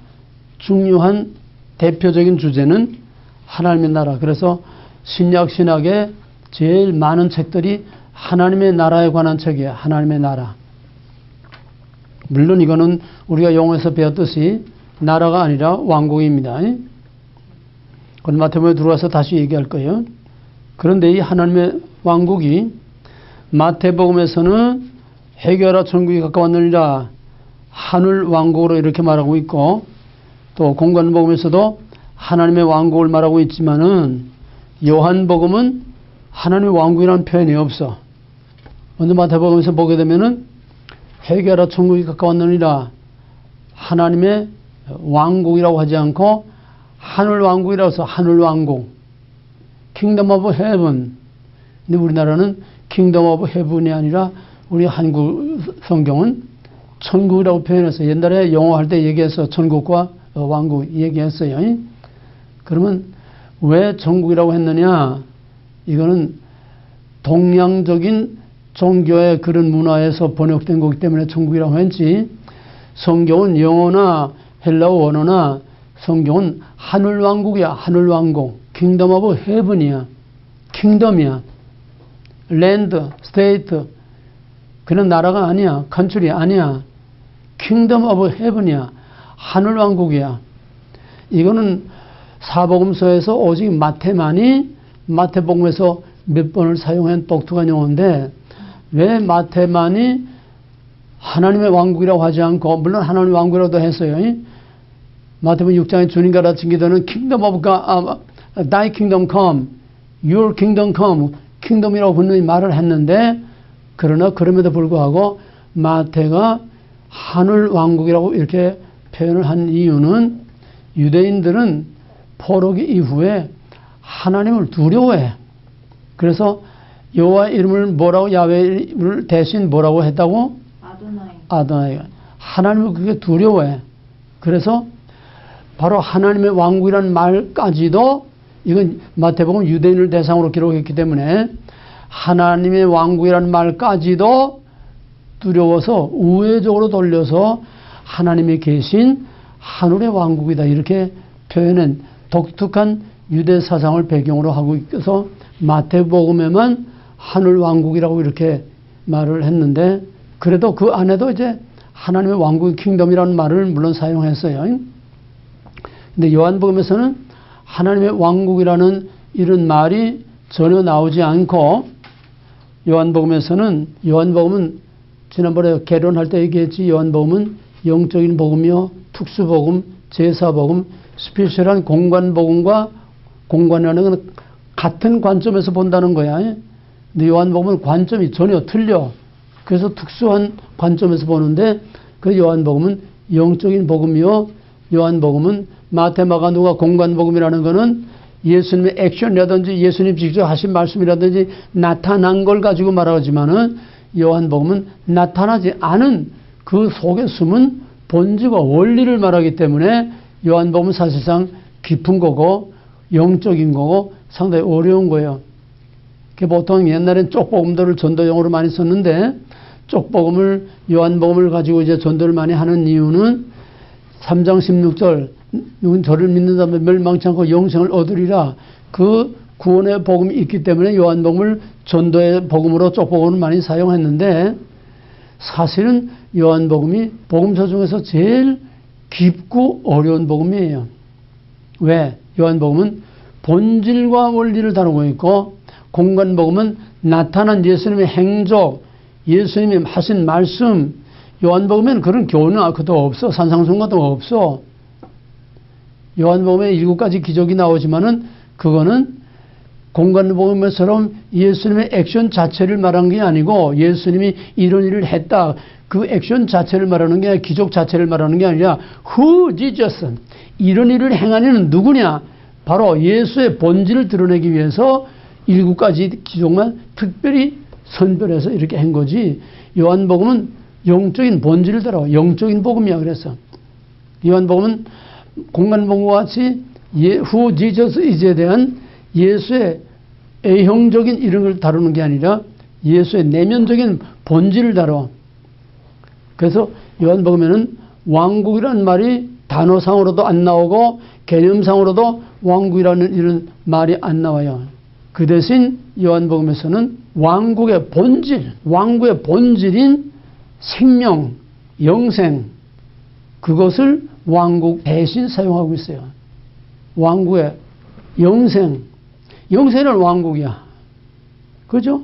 중요한 대표적인 주제는 하나님의 나라. 그래서 신약 신학에 제일 많은 책들이 하나님의 나라에 관한 책이에요. 하나님의 나라. 물론 이거는 우리가 영어에서 배웠듯이 나라가 아니라 왕국입니다. 그건 마태복음에 들어와서 다시 얘기할 거예요. 그런데 이 하나님의 왕국이 마태복음에서는 해결하 천국이 가까웠느니라 하늘 왕국으로 이렇게 말하고 있고, 또 공간복음에서도 하나님의 왕국을 말하고 있지만은 요한복음은 하나님의 왕국이라는 표현이 없어. 먼저 마태복음에서 보게 되면은 해결하 천국이 가까웠느니라 하나님의 왕국이라고 하지 않고 하늘 왕국이라서 하늘 왕국, 킹덤 오브 헤븐. 근데 우리나라는 킹덤 오브 헤븐이 아니라 우리 한국 성경은 천국이라고 표현해서 옛날에 영어 할 때 얘기해서 천국과 왕국 얘기했어요. 그러면 왜 천국이라고 했느냐? 이거는 동양적인 종교의 그런 문화에서 번역된 거기 때문에 천국이라고 했지, 성경은 영어나 헬라어 원어나 성경은 하늘 왕국이야. 하늘 왕국. 킹덤 오브 헤븐이야. 킹덤이야. 랜드, 스테이트. 그냥 나라가 아니야. 컨트리 아니야. 킹덤 오브 헤븐이야. 하늘 왕국이야. 이거는 사복음서에서 오직 마태만이 마태복음에서 몇 번을 사용한 독특한 용어인데, 왜 마태만이 하나님의 왕국이라고 하지 않고, 물론 하나님의 왕국이라고도 했어요. 마태복음 6장에 주님 가르친 기도는 Kingdom of God, Thy kingdom come, Your kingdom come, 킹덤이라고 분명히 말을 했는데, 그러나 그럼에도 불구하고 마태가 하늘 왕국이라고 이렇게 표현을 한 이유는, 유대인들은 포로기 이후에 하나님을 두려워해. 그래서 여호와 이름을 뭐라고, 야훼 이름을 대신 뭐라고 했다고? 아도나이. 하나님을 그게 두려워해. 그래서 바로 하나님의 왕국이라는 말까지도, 이건 마태복음 유대인을 대상으로 기록했기 때문에 하나님의 왕국이라는 말까지도 두려워서 우회적으로 돌려서 하나님이 계신 하늘의 왕국이다, 이렇게 표현한 독특한 유대 사상을 배경으로 하고 있어서 마태복음에만 하늘 왕국이라고 이렇게 말을 했는데, 그래도 그 안에도 이제 하나님의 왕국의 킹덤이라는 말을 물론 사용했어요. 근데 요한복음에서는 하나님의 왕국이라는 이런 말이 전혀 나오지 않고, 요한복음은 지난번에 개론할 때 얘기했지, 요한복음은 영적인 복음이요, 특수복음, 제사복음, 스페셜한 공관복음과 공관이라는 건 같은 관점에서 본다는 거야. 근데 요한복음은 관점이 전혀 틀려. 그래서 특수한 관점에서 보는데, 그 요한복음은 영적인 복음이요, 요한복음은 마태, 마가, 누가 공관복음이라는 거는 예수님의 액션이라든지 예수님 직접 하신 말씀이라든지 나타난 걸 가지고 말하지만은, 요한복음은 나타나지 않은 그 속에 숨은 본질과 원리를 말하기 때문에 요한복음은 사실상 깊은 거고 영적인 거고 상당히 어려운 거예요. 보통 옛날엔 쪽복음들을 전도용어로 많이 썼는데, 쪽복음을, 요한복음을 가지고 이제 전도를 많이 하는 이유는 3장 16절, 누군 저를 믿는 자면 멸망치 않고 영생을 얻으리라, 그 구원의 복음이 있기 때문에 요한복음을 전도의 복음으로 쪽복음을 많이 사용했는데, 사실은 요한복음이 복음서 중에서 제일 깊고 어려운 복음이에요. 왜? 요한복음은 본질과 원리를 다루고 있고, 공관복음은 나타난 예수님의 행적, 예수님이 하신 말씀, 요한복음에는 그런 교훈은 그것도 없어. 산상순과도 없어. 요한복음에 7가지 기적이 나오지만은 그거는 공관복음처럼 예수님의 액션 자체를 말한 게 아니고, 예수님이 이런 일을 했다, 그 액션 자체를 말하는 게 아니라, 기적 자체를 말하는 게 아니라, Who Jesus? 이런 일을 행한 이는 누구냐? 바로 예수의 본질을 드러내기 위해서 7가지 기적만 특별히 선별해서 이렇게 한 거지, 요한복음은 영적인 본질을 따라 영적인 복음이야. 그래서 요한복음은 공관복음과 같이 Who Jesus is에 대한 예수의 A형적인 이런 걸 다루는 게 아니라 예수의 내면적인 본질을 다뤄. 그래서 요한복음에는 왕국이라는 말이 단어상으로도 안 나오고 개념상으로도 왕국이라는 이런 말이 안 나와요. 그 대신 요한복음에서는 왕국의 본질, 왕국의 본질인 생명, 영생, 그것을 왕국 대신 사용하고 있어요. 왕국의 영생, 영생은 왕국이야. 그죠?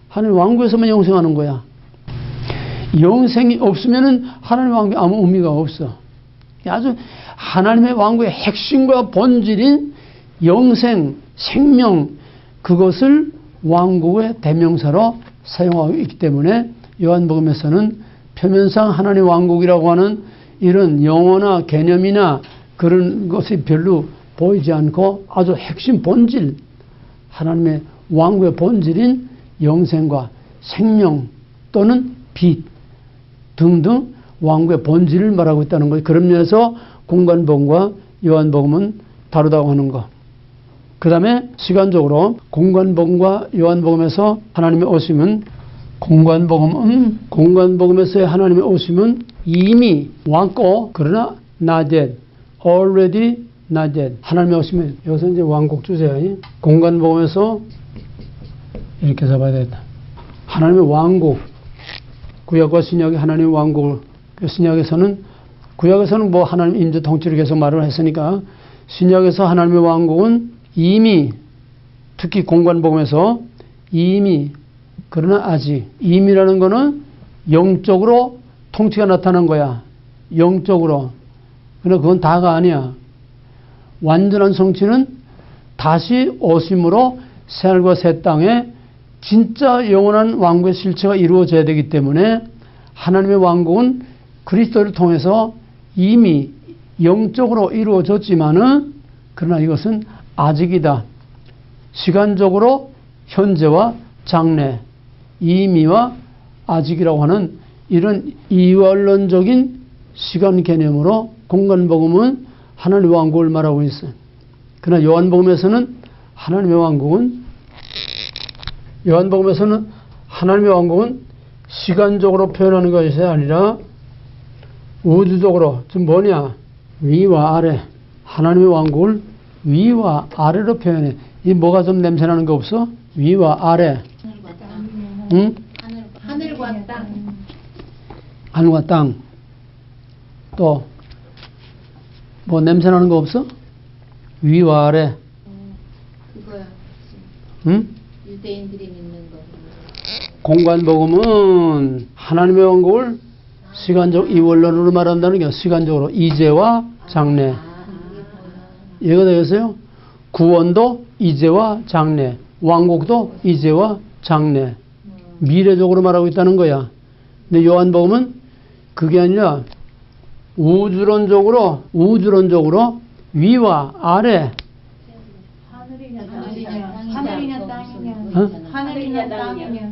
하나님 왕국에서만 영생하는 거야. 영생이 없으면은 하나님 왕국에 아무 의미가 없어. 아주 하나님의 왕국의 핵심과 본질인 영생, 생명, 그것을 왕국의 대명사로 사용하고 있기 때문에 요한복음에서는 표면상 하나님 왕국이라고 하는 이런 영어나 개념이나 그런 것이 별로 보이지 않고 아주 핵심 본질, 하나님의 왕국의 본질인 영생과 생명 또는 빛 등등 왕국의 본질을 말하고 있다는 거예요. 그런 면에서 공관복음과 요한복음은 다르다고 하는 거. 그 다음에 시간적으로 공관복음과 요한복음에서 하나님의 오심은 공관복음에서의 하나님의 오심은 이미 왔고 그러나 not yet, already not yet. 하나님의 오심은 여기서 이제 왕국 주제야. 공관복음에서 이렇게 잡아야 되겠다. 하나님의 왕국, 구약과 신약의 하나님의 왕국을, 구약에서는 뭐 하나님 임재 통치를 계속 말을 했으니까 신약에서 하나님의 왕국은 이미, 특히 공관복음에서 이미, 그러나 아직. 이미라는 거는 영적으로 통치가 나타난 거야. 영적으로. 그러나 그건 다가 아니야. 완전한 성취는 다시 오심으로 새하늘과 새 땅에 진짜 영원한 왕국의 실체가 이루어져야 되기 때문에 하나님의 왕국은 그리스도를 통해서 이미 영적으로 이루어졌지만은 그러나 이것은 아직이다. 시간적으로 현재와 장래, 이미와 아직이라고 하는 이런 이원론적인 시간 개념으로 공관복음은 하나님의 왕국을 말하고 있어요. 그러나 요한복음에서는 하나님의 왕국은 시간적으로 표현하는 것이 아니라 우주적으로, 좀 뭐냐, 위와 아래, 하나님의 왕국을 위와 아래로 표현해. 이 뭐가 좀 냄새나는 거 없어? 위와 아래. 응? 하늘과 땅. 하늘과 땅. 또 뭐 냄새나는 거 없어? 위와 아래. 그거야. 응? 유대인들이 믿는 거. 공관복음은 하나님의 왕국을 시간적 이원론으로 말한다는 게 시간적으로 이제와 장래. 이해가 되겠어요? 구원도 이제와 장래, 왕국도 이제와 장래, 미래적으로 말하고 있다는 거야. 근데 요한복음은 그게 아니라 우주론적으로 위와 아래. 하늘이냐 땅이냐.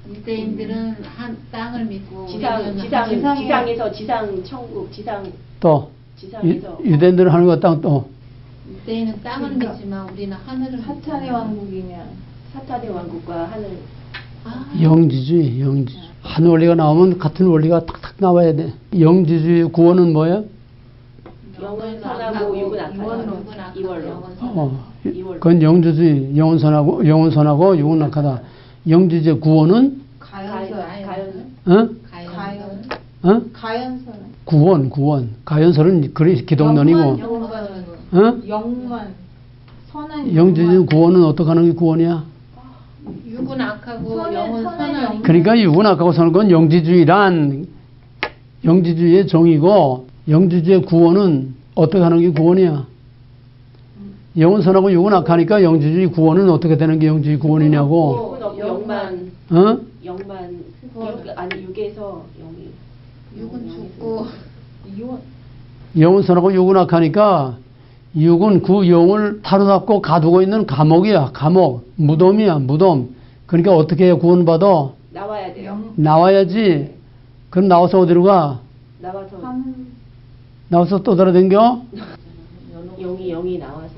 유대인들은 땅을 믿고 지상에서 지상 천국, 또 지상에서 유대인들은 하늘과 땅, 또 유대인은 땅을 믿지만 우리는 하늘을 사탄의 왕국이냐. 사탄의 왕국과 하늘. 영지주의. 한 원리가 나오면 같은 원리가 탁탁 나와야 돼. 영지주의 구원은 뭐야? 영은 선하고 육은 악하다. 이원론. 그건 영지주의, 영은 선하고 육은 악하다. 영지주의 구원은 가연설. 구원. 가연설은 기독론이고. 영만. 선한 영지주의 구원은 어떻게 하는 게 구원이야? 육은 악하고 영은 선한. 그러니까 육은 악하고 선한 건 영지주의의 정의고, 영지주의 구원은 어떻게 하는 게 구원이야? 영은 선하고 육은 악하니까 영지주의 구원은 어떻게 되는 게 영지주의 구원이냐고. 영만. 어? 영만. 육에서 영이. 육은 죽고. 영은 선하고 육은 악하니까 육은 그 영을 사로잡고 가두고 있는 감옥이야. 감옥. 무덤이야. 무덤. 그러니까 어떻게 해야 구원받아? 나와야 돼요. 나와야지. 그럼 나와서 어디로 가? 나와서 또 돌아댕겨? 영이 나와서.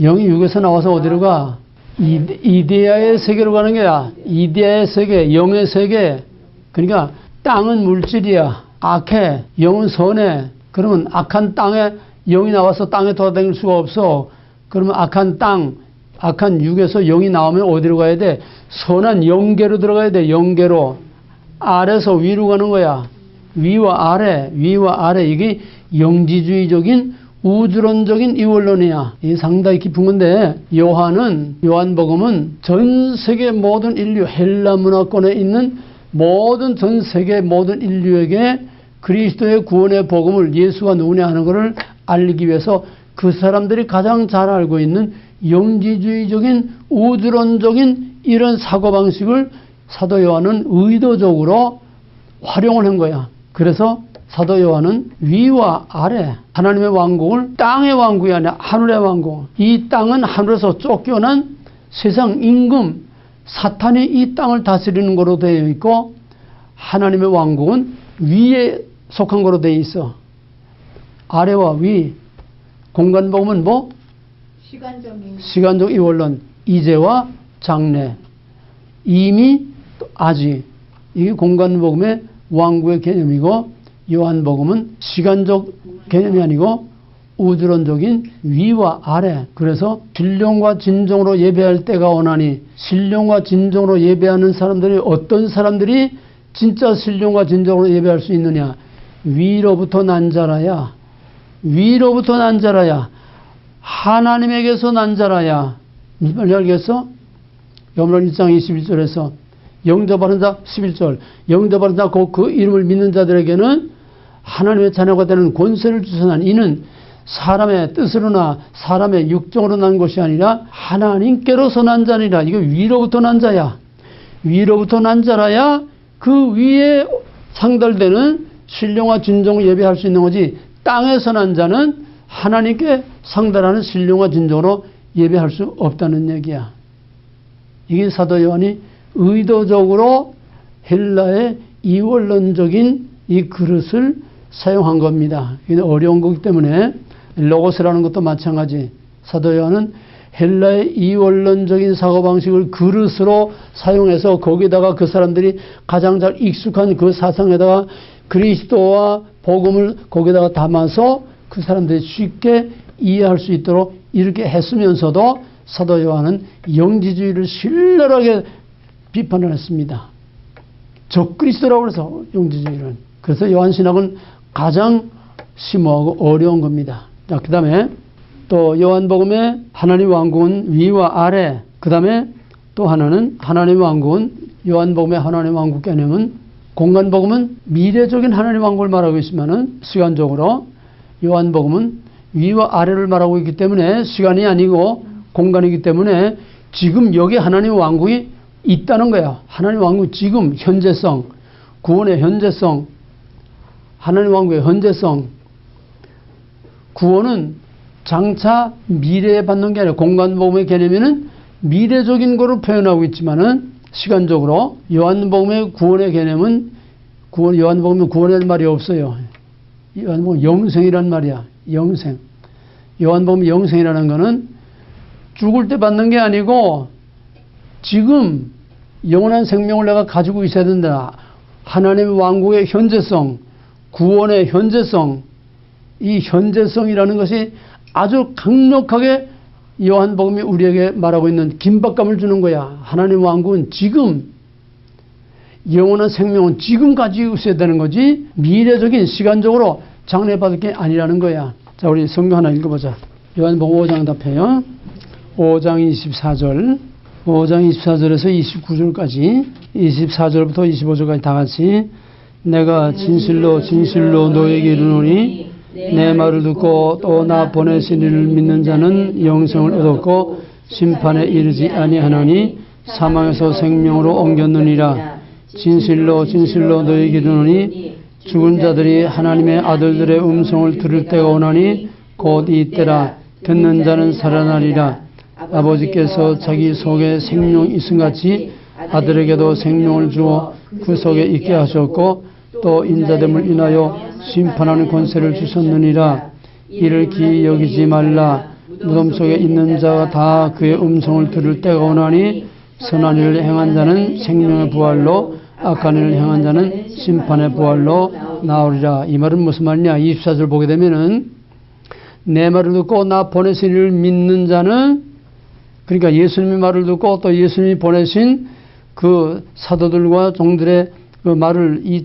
영이 육에서 나와서 어디로 가? 이데아의 세계로 가는 거야. 이데아의 세계, 영의 세계. 그러니까 땅은 물질이야. 악해. 영은 선해. 그러면 악한 땅에 영이 나와서 땅에 돌아다닐 수가 없어. 그러면 악한 땅, 악한 육에서 영이 나오면 어디로 가야 돼? 선한 영계로 들어가야 돼. 영계로. 아래서 위로 가는 거야. 위와 아래. 이게 영지주의적인 우주론적인 이원론이야. 이게 상당히 깊은 건데, 요한복음은 전 세계 모든 인류, 헬라 문화권에 있는 전 세계 모든 인류에게 그리스도의 구원의 복음을 예수가 누구냐 하는 것을 알리기 위해서 그 사람들이 가장 잘 알고 있는 영지주의적인 우주론적인 이런 사고방식을 사도 요한은 의도적으로 활용을 한 거야. 그래서 사도 요한은 위와 아래 하나님의 왕국을 땅의 왕국이 아니라 하늘의 왕국. 이 땅은 하늘에서 쫓겨난 세상 임금 사탄이 이 땅을 다스리는 거로 되어 있고 하나님의 왕국은 위에 속한 거로 되어 있어. 아래와 위. 공간복음은 뭐? 시간적 이원론. 이제와 장래. 이미 아직. 이게 공간복음의 왕국의 개념이고 요한복음은 시간적 개념이 아니고 우주론적인 위와 아래. 그래서 신령과 진정으로 예배할 때가 오나니 신령과 진정으로 예배하는 사람들이 어떤 사람들이 진짜 신령과 진정으로 예배할 수 있느냐. 위로부터 난 자라야. 위로부터 난 자라야. 하나님에게서 난 자라야. 무슨 말인지 알겠어? 요한복음 1장 21절에서 영접하는 자 11절 영접하는 자 그 이름을 믿는 자들에게는 하나님의 자녀가 되는 권세를 주시나니 이는 사람의 뜻으로나 사람의 육정으로 난 것이 아니라 하나님께로서 난 자니라. 이거 위로부터 난 자야. 위로부터 난 자라야 그 위에 상달되는 신령과 진정을 예배할 수 있는 거지. 땅에서 난 자는 하나님께 상달하는 신령과 진정으로 예배할 수 없다는 얘기야. 이게 사도 요한이 의도적으로 헬라의 이원론적인 이 그릇을 사용한 겁니다. 이게 어려운 거기 때문에 로고스라는 것도 마찬가지. 사도 요한은 헬라의 이원론적인 사고방식을 그릇으로 사용해서 거기다가 그 사람들이 가장 잘 익숙한 그 사상에다가 그리스도와 복음을 거기다가 담아서 그 사람들이 쉽게 이해할 수 있도록 이렇게 했으면서도 사도 요한은 영지주의를 신랄하게 비판을 했습니다. 적그리스도라고 해서 영지주의를. 그래서 요한신학은 가장 심오하고 어려운 겁니다. 자, 그 다음에 또 요한복음의 하나님 왕국은 위와 아래. 그 다음에 또 하나는 하나님 왕국은 요한복음의 하나님 왕국 개념은 공간복음은 미래적인 하나님 왕국을 말하고 있지만은 시간적으로 요한복음은 위와 아래를 말하고 있기 때문에 시간이 아니고 공간이기 때문에 지금 여기 하나님 왕국이 있다는 거야. 하나님 왕국 지금 현재성, 구원의 현재성, 하나님 왕국의 현재성. 구원은 장차 미래에 받는 게 아니라 공간복음의 개념에는 미래적인 거로 표현하고 있지만은 시간적으로 요한복음의 구원의 개념은 요한복음의 구원의 말이 없어요. 요한복음 영생이란 말이야. 영생. 요한복음 영생이라는 거는 죽을 때 받는 게 아니고 지금 영원한 생명을 내가 가지고 있어야 된다. 하나님의 왕국의 현재성, 구원의 현재성, 이 현재성이라는 것이 아주 강력하게 요한복음이 우리에게 말하고 있는 긴박감을 주는 거야. 하나님 왕국은 지금, 영원한 생명은 지금 가지고 있어야 되는 거지 미래적인 시간적으로 장래받을 게 아니라는 거야. 자, 우리 성경 하나 읽어보자. 요한복음 5장 답해요. 5장 24절, 5장 24절에서 29절까지, 24절부터 25절까지 다 같이 내가 진실로 진실로 너에게 이르노니 내 말을 듣고 또 나 보내신 이를 믿는 자는 영생을 얻었고 심판에 이르지 아니하나니 사망에서 생명으로 옮겼느니라. 진실로 진실로 너에게 이르노니 죽은 자들이 하나님의 아들들의 음성을 들을 때가 오나니 곧 이때라. 듣는 자는 살아나리라. 아버지께서 자기 속에 생명이 있음같이 아들에게도 생명을 주어 그 속에 있게 하셨고 또 인자됨을 인하여 심판하는 권세를 주셨느니라. 이를 기이 여기지 말라. 무덤 속에 있는 자가 다 그의 음성을 들을 때가 오나니 선한 일을 행한 자는 생명의 부활로 악한 일을 행한 자는 심판의 부활로 나오리라. 이 말은 무슨 말이냐. 24절 보게 되면은 내 말을 듣고 나 보내신 이를 믿는 자는, 그러니까 예수님의 말을 듣고 또 예수님이 보내신 그 사도들과 종들의 그 말을, 이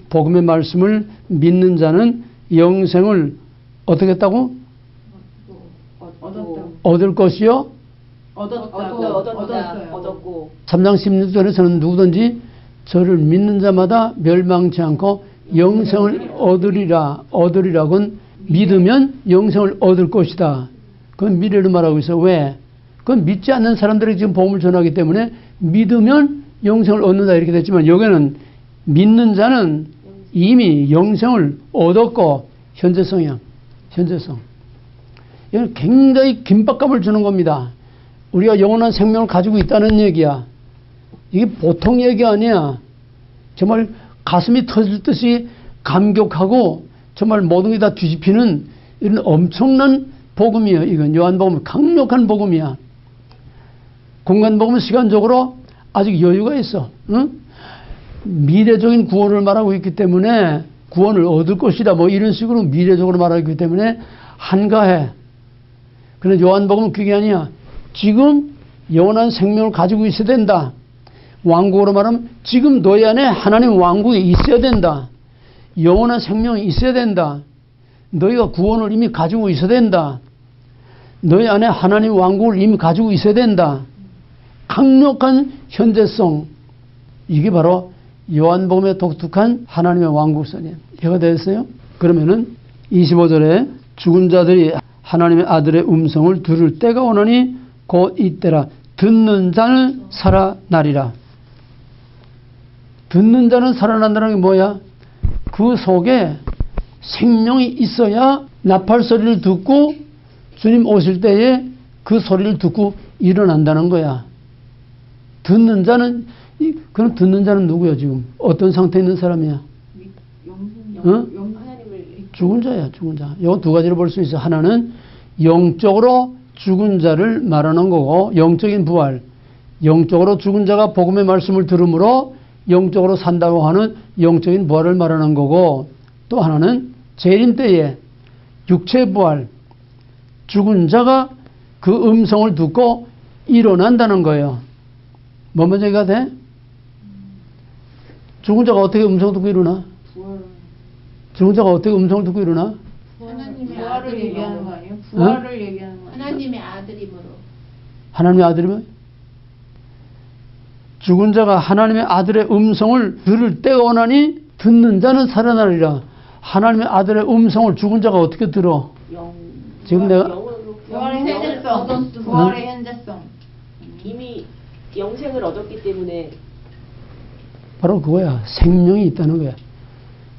복음의 말씀을 믿는 자는 영생을 어떻게 했다고? 얻을 것이요? 얻었고. 3장 16절에서는 누구든지 저를 믿는 자마다 멸망치 않고 영생을 얻으리라고는 믿으면 영생을 얻을 것이다. 그건 미래를 말하고 있어. 왜? 그건 믿지 않는 사람들에게 지금 복음을 전하기 때문에 믿으면 영생을 얻는다 이렇게 됐지만 여기는 믿는 자는 이미 영생을 얻었고, 현재성이야. 현재성. 이건 굉장히 긴박감을 주는 겁니다. 우리가 영원한 생명을 가지고 있다는 얘기야. 이게 보통 얘기 아니야. 정말 가슴이 터질 듯이 감격하고 정말 모든 게 다 뒤집히는 이런 엄청난 복음이에요. 이건 요한복음 강력한 복음이야. 공간복음은 시간적으로 아직 여유가 있어. 응? 미래적인 구원을 말하고 있기 때문에 구원을 얻을 것이다. 뭐 이런 식으로 미래적으로 말하고 있기 때문에 한가해. 그런데 요한복음은 그게 아니야. 지금 영원한 생명을 가지고 있어야 된다. 왕국으로 말하면 지금 너희 안에 하나님 왕국이 있어야 된다. 영원한 생명이 있어야 된다. 너희가 구원을 이미 가지고 있어야 된다. 너희 안에 하나님 왕국을 이미 가지고 있어야 된다. 강력한 현재성. 이게 바로 요한복음의 독특한 하나님의 왕국선이에요. 이해가 되었어요? 그러면은 25절에 죽은 자들이 하나님의 아들의 음성을 들을 때가 오나니 곧 이때라. 듣는 자는 살아나리라. 듣는 자는 살아난다는 게 뭐야? 그 속에 생명이 있어야 나팔 소리를 듣고 주님 오실 때에 그 소리를 듣고 일어난다는 거야. 듣는 자는, 그럼 듣는 자는 누구야 지금? 어떤 상태에 있는 사람이야? 하나님을 죽은 자야, 죽은 자. 이거 두 가지로 볼 수 있어. 하나는 영적으로 죽은 자를 말하는 거고, 영적인 부활. 영적으로 죽은 자가 복음의 말씀을 들음으로 영적으로 산다고 하는 영적인 부활을 말하는 거고, 또 하나는 재림 때에 육체 부활. 죽은 자가 그 음성을 듣고 일어난다는 거예요. 뭐 먼저 얘기가 돼? 죽은 자가 어떻게 음성을 듣고 일어나? 죽은 자가 어떻게 음성을 듣고 일어나? 하나님의 부활을 아들이 얘기하는 거 뭐 아니에요? 부활을 얘기하는 거 아니에요? 하나님의 아들이므로. 하나님의 아들이면? 죽은 자가 하나님의 아들의 음성을 들을 때가 오나니 듣는 자는 살아나리라. 하나님의 아들의 음성을 죽은 자가 어떻게 들어? 지금 내가 부활의 현재성. 얻었음. 부활의 현재성. 이미 영생을 얻었기 때문에 바로 그거야. 생명이 있다는 거야.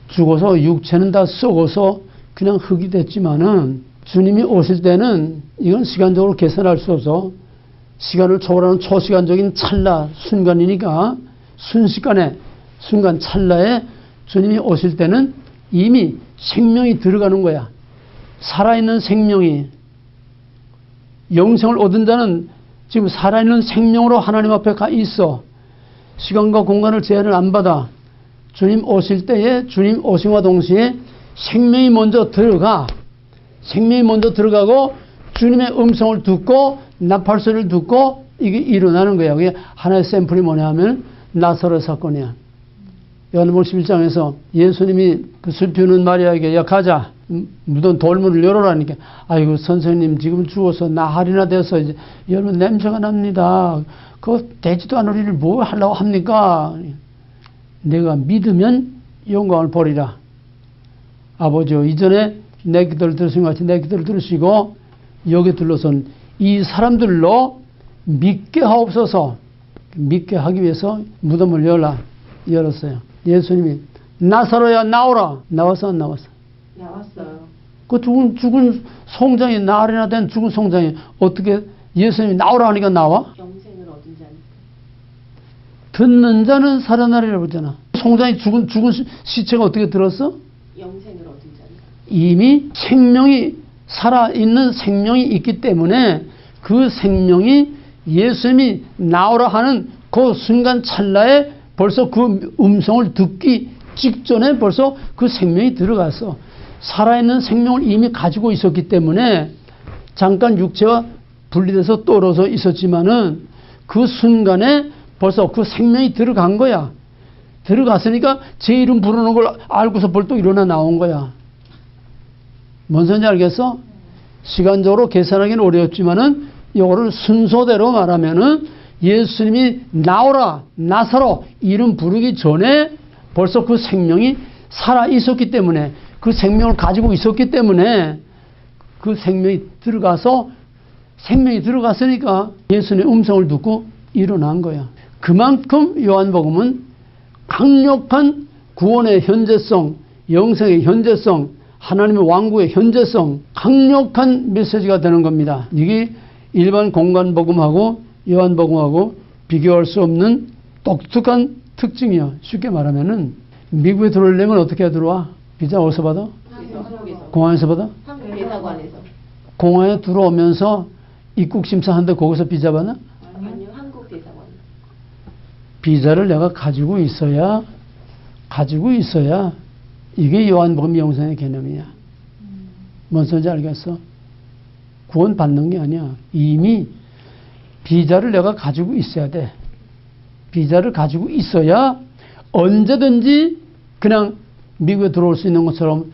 죽어서 육체는 다 썩어서 그냥 흙이 됐지만은 주님이 오실 때는 이건 시간적으로 계산할 수 없어. 시간을 초월하는 초시간적인 찰나 순간이니까 순식간에 순간 찰나에 주님이 오실 때는 이미 생명이 들어가는 거야. 살아있는 생명이. 영생을 얻은 자는 지금 살아있는 생명으로 하나님 앞에 가 있어. 시간과 공간을 제한을 안 받아. 주님 오실 때에 주님 오심과 동시에 생명이 먼저 들어가. 생명이 먼저 들어가고 주님의 음성을 듣고 나팔 소리를 듣고 이게 일어나는 거야. 그게 하나의 샘플이 뭐냐 하면 나사로 사건이야. 요한복음 11장에서 예수님이 그 술 피우는 마리아에게 야 가자. 무덤 돌문을 열어라니까. 아이고 선생님 지금 죽어서 나흘이나 돼서 이제 열면 냄새가 납니다. 그거 되지도 않을 일을 뭐 하려고 합니까? 내가 믿으면 영광을 보리라. 아버지요 이전에 내 기도를 들으신 것 같이 내 기도를 들으시고 여기 둘러선 이 사람들로 믿게 하옵소서. 믿게 하기 위해서 무덤을 열었어요. 예수님이 나사로야 나오라. 나왔어 안 나왔어? 나왔어요. 그 죽은 송장이 나흘이나 된 죽은 송장이 어떻게 예수님이 나오라 하니까 나와? 영생을 얻은 자는 듣는 자는 살아나리라고 그러잖아. 송장이 죽은 시체가 어떻게 들었어? 영생을 얻은 자는 이미 생명이 살아있는 생명이 있기 때문에 그 생명이 예수님이 나오라 하는 그 순간 찰나에 벌써 그 음성을 듣기 직전에 벌써 그 생명이 들어갔어. 살아있는 생명을 이미 가지고 있었기 때문에 잠깐 육체와 분리돼서 떨어져 있었지만은 그 순간에 벌써 그 생명이 들어간 거야. 들어갔으니까 제 이름 부르는 걸 알고서 벌떡 일어나 나온 거야. 뭔 소리인지 알겠어? 시간적으로 계산하기는 어려웠지만은 이거를 순서대로 말하면은 예수님이 나오라 나사로 이름 부르기 전에 벌써 그 생명이 살아 있었기 때문에 그 생명을 가지고 있었기 때문에 그 생명이 들어갔으니까 예수님의 음성을 듣고 일어난 거야. 그만큼 요한복음은 강력한 구원의 현재성, 영생의 현재성, 하나님의 왕국의 현재성, 강력한 메시지가 되는 겁니다. 이게 일반 공간복음하고 요한복음하고 비교할 수 없는 독특한 특징이요. 쉽게 말하면은 미국에 들어오려면 어떻게 들어와? 비자 어디서 받아? 한국에서. 공항에서 받아? 한국 대사관에서. 공항에 들어오면서 입국 심사하는데 거기서 비자 받나? 아니요, 한국 대사관. 비자를 내가 가지고 있어야 이게 요한복음 영생의 개념이야. 뭔 소리인지 알겠어? 구원 받는 게 아니야. 이미 비자를 내가 가지고 있어야 돼. 비자를 가지고 있어야 언제든지 그냥 미국에 들어올 수 있는 것처럼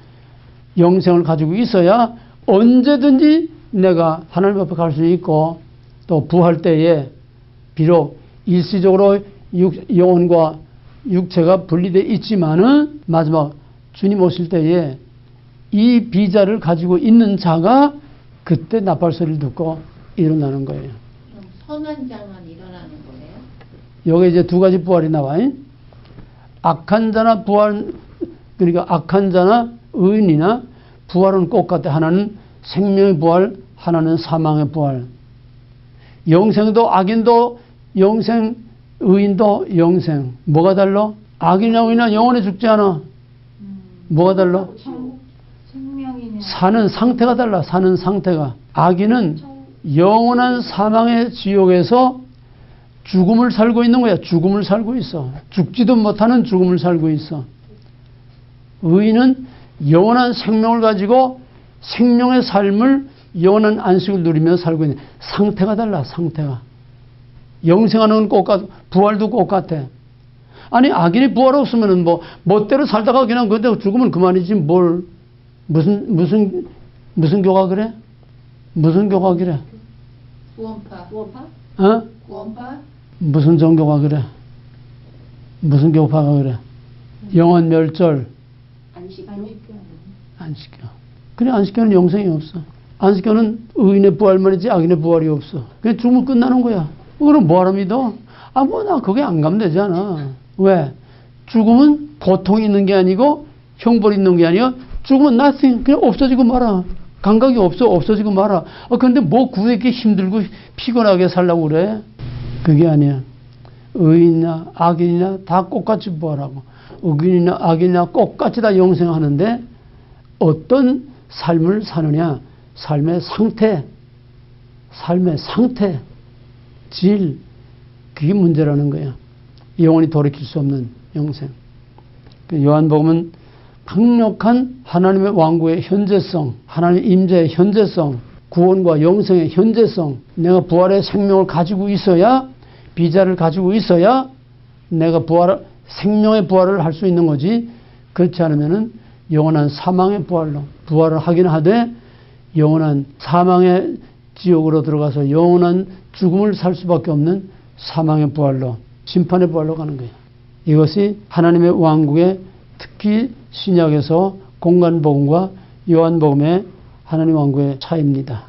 영생을 가지고 있어야 언제든지 내가 하나님 앞에 갈 수 있고 또 부활 때에 비록 일시적으로 영혼과 육체가 분리되어 있지만은 마지막 주님 오실 때에 이 비자를 가지고 있는 자가 그때 나팔소리를 듣고 일어나는 거예요. 그럼 선한 자만 일어나는 거예요? 여기 이제 두 가지 부활이 나와요. 악한 자나 부활, 그러니까 악한 자나 의인이나 부활은 똑같아. 하나는 생명의 부활, 하나는 사망의 부활. 영생도 악인도 영생, 의인도 영생. 뭐가 달라? 악이나 의인이나 영원히 죽지 않아. 뭐가 달라? 생명이네. 사는 상태가 달라. 사는 상태가. 악인은 영원한 사망의 지옥에서 죽음을 살고 있는 거야. 죽음을 살고 있어. 죽지도 못하는 죽음을 살고 있어. 의인은 영원한 생명을 가지고 생명의 삶을 영원한 안식을 누리며 살고 있는 상태가 달라. 상태가. 영생하는 건 똑같아. 부활도 똑같아. 아니 악인이 부활 없으면은 뭐 멋대로 살다가 그냥 그때 죽으면 그만이지 뭘 무슨 교가 그래? 무슨 교가 그래? 구원파. 어? 구원파? 무슨 종교가 그래? 무슨 교파가 그래? 영원 멸절 안식교. 안 시켜. 그래 안 시켜는 영생이 없어. 안 시켜는 의인의 부활만이지 악인의 부활이 없어. 그냥 죽으면 끝나는 거야. 그럼 뭐하러 믿어? 나 그게 안 가면 되잖아. 왜? 죽음은 고통이 있는 게 아니고 형벌이 있는 게 아니야. 죽으면 nothing. 그냥 없어지고 말아. 감각이 없어지고 말아. 근데 뭐 굳이 이렇게 힘들고 피곤하게 살라고 그래? 그게 아니야. 의인이나 악인이나 다 똑같이 부활하고 의인이나 악인이나 똑같이 다 영생하는데 어떤 삶을 사느냐. 삶의 상태, 질, 그게 문제라는 거야. 영원히 돌이킬 수 없는 영생. 요한복음은 강력한 하나님의 왕국의 현재성, 하나님의 임재의 현재성, 구원과 영생의 현재성, 내가 부활의 생명을 가지고 있어야, 비자를 가지고 있어야 내가 생명의 부활을 할 수 있는 거지. 그렇지 않으면은 영원한 사망의 부활을 하긴 하되 영원한 사망의 지옥으로 들어가서 영원한 죽음을 살 수밖에 없는 사망의 부활로, 심판의 부활로 가는 거예요. 이것이 하나님의 왕국의 특히 신약에서 공간복음과 요한복음의 하나님 왕국의 차이입니다.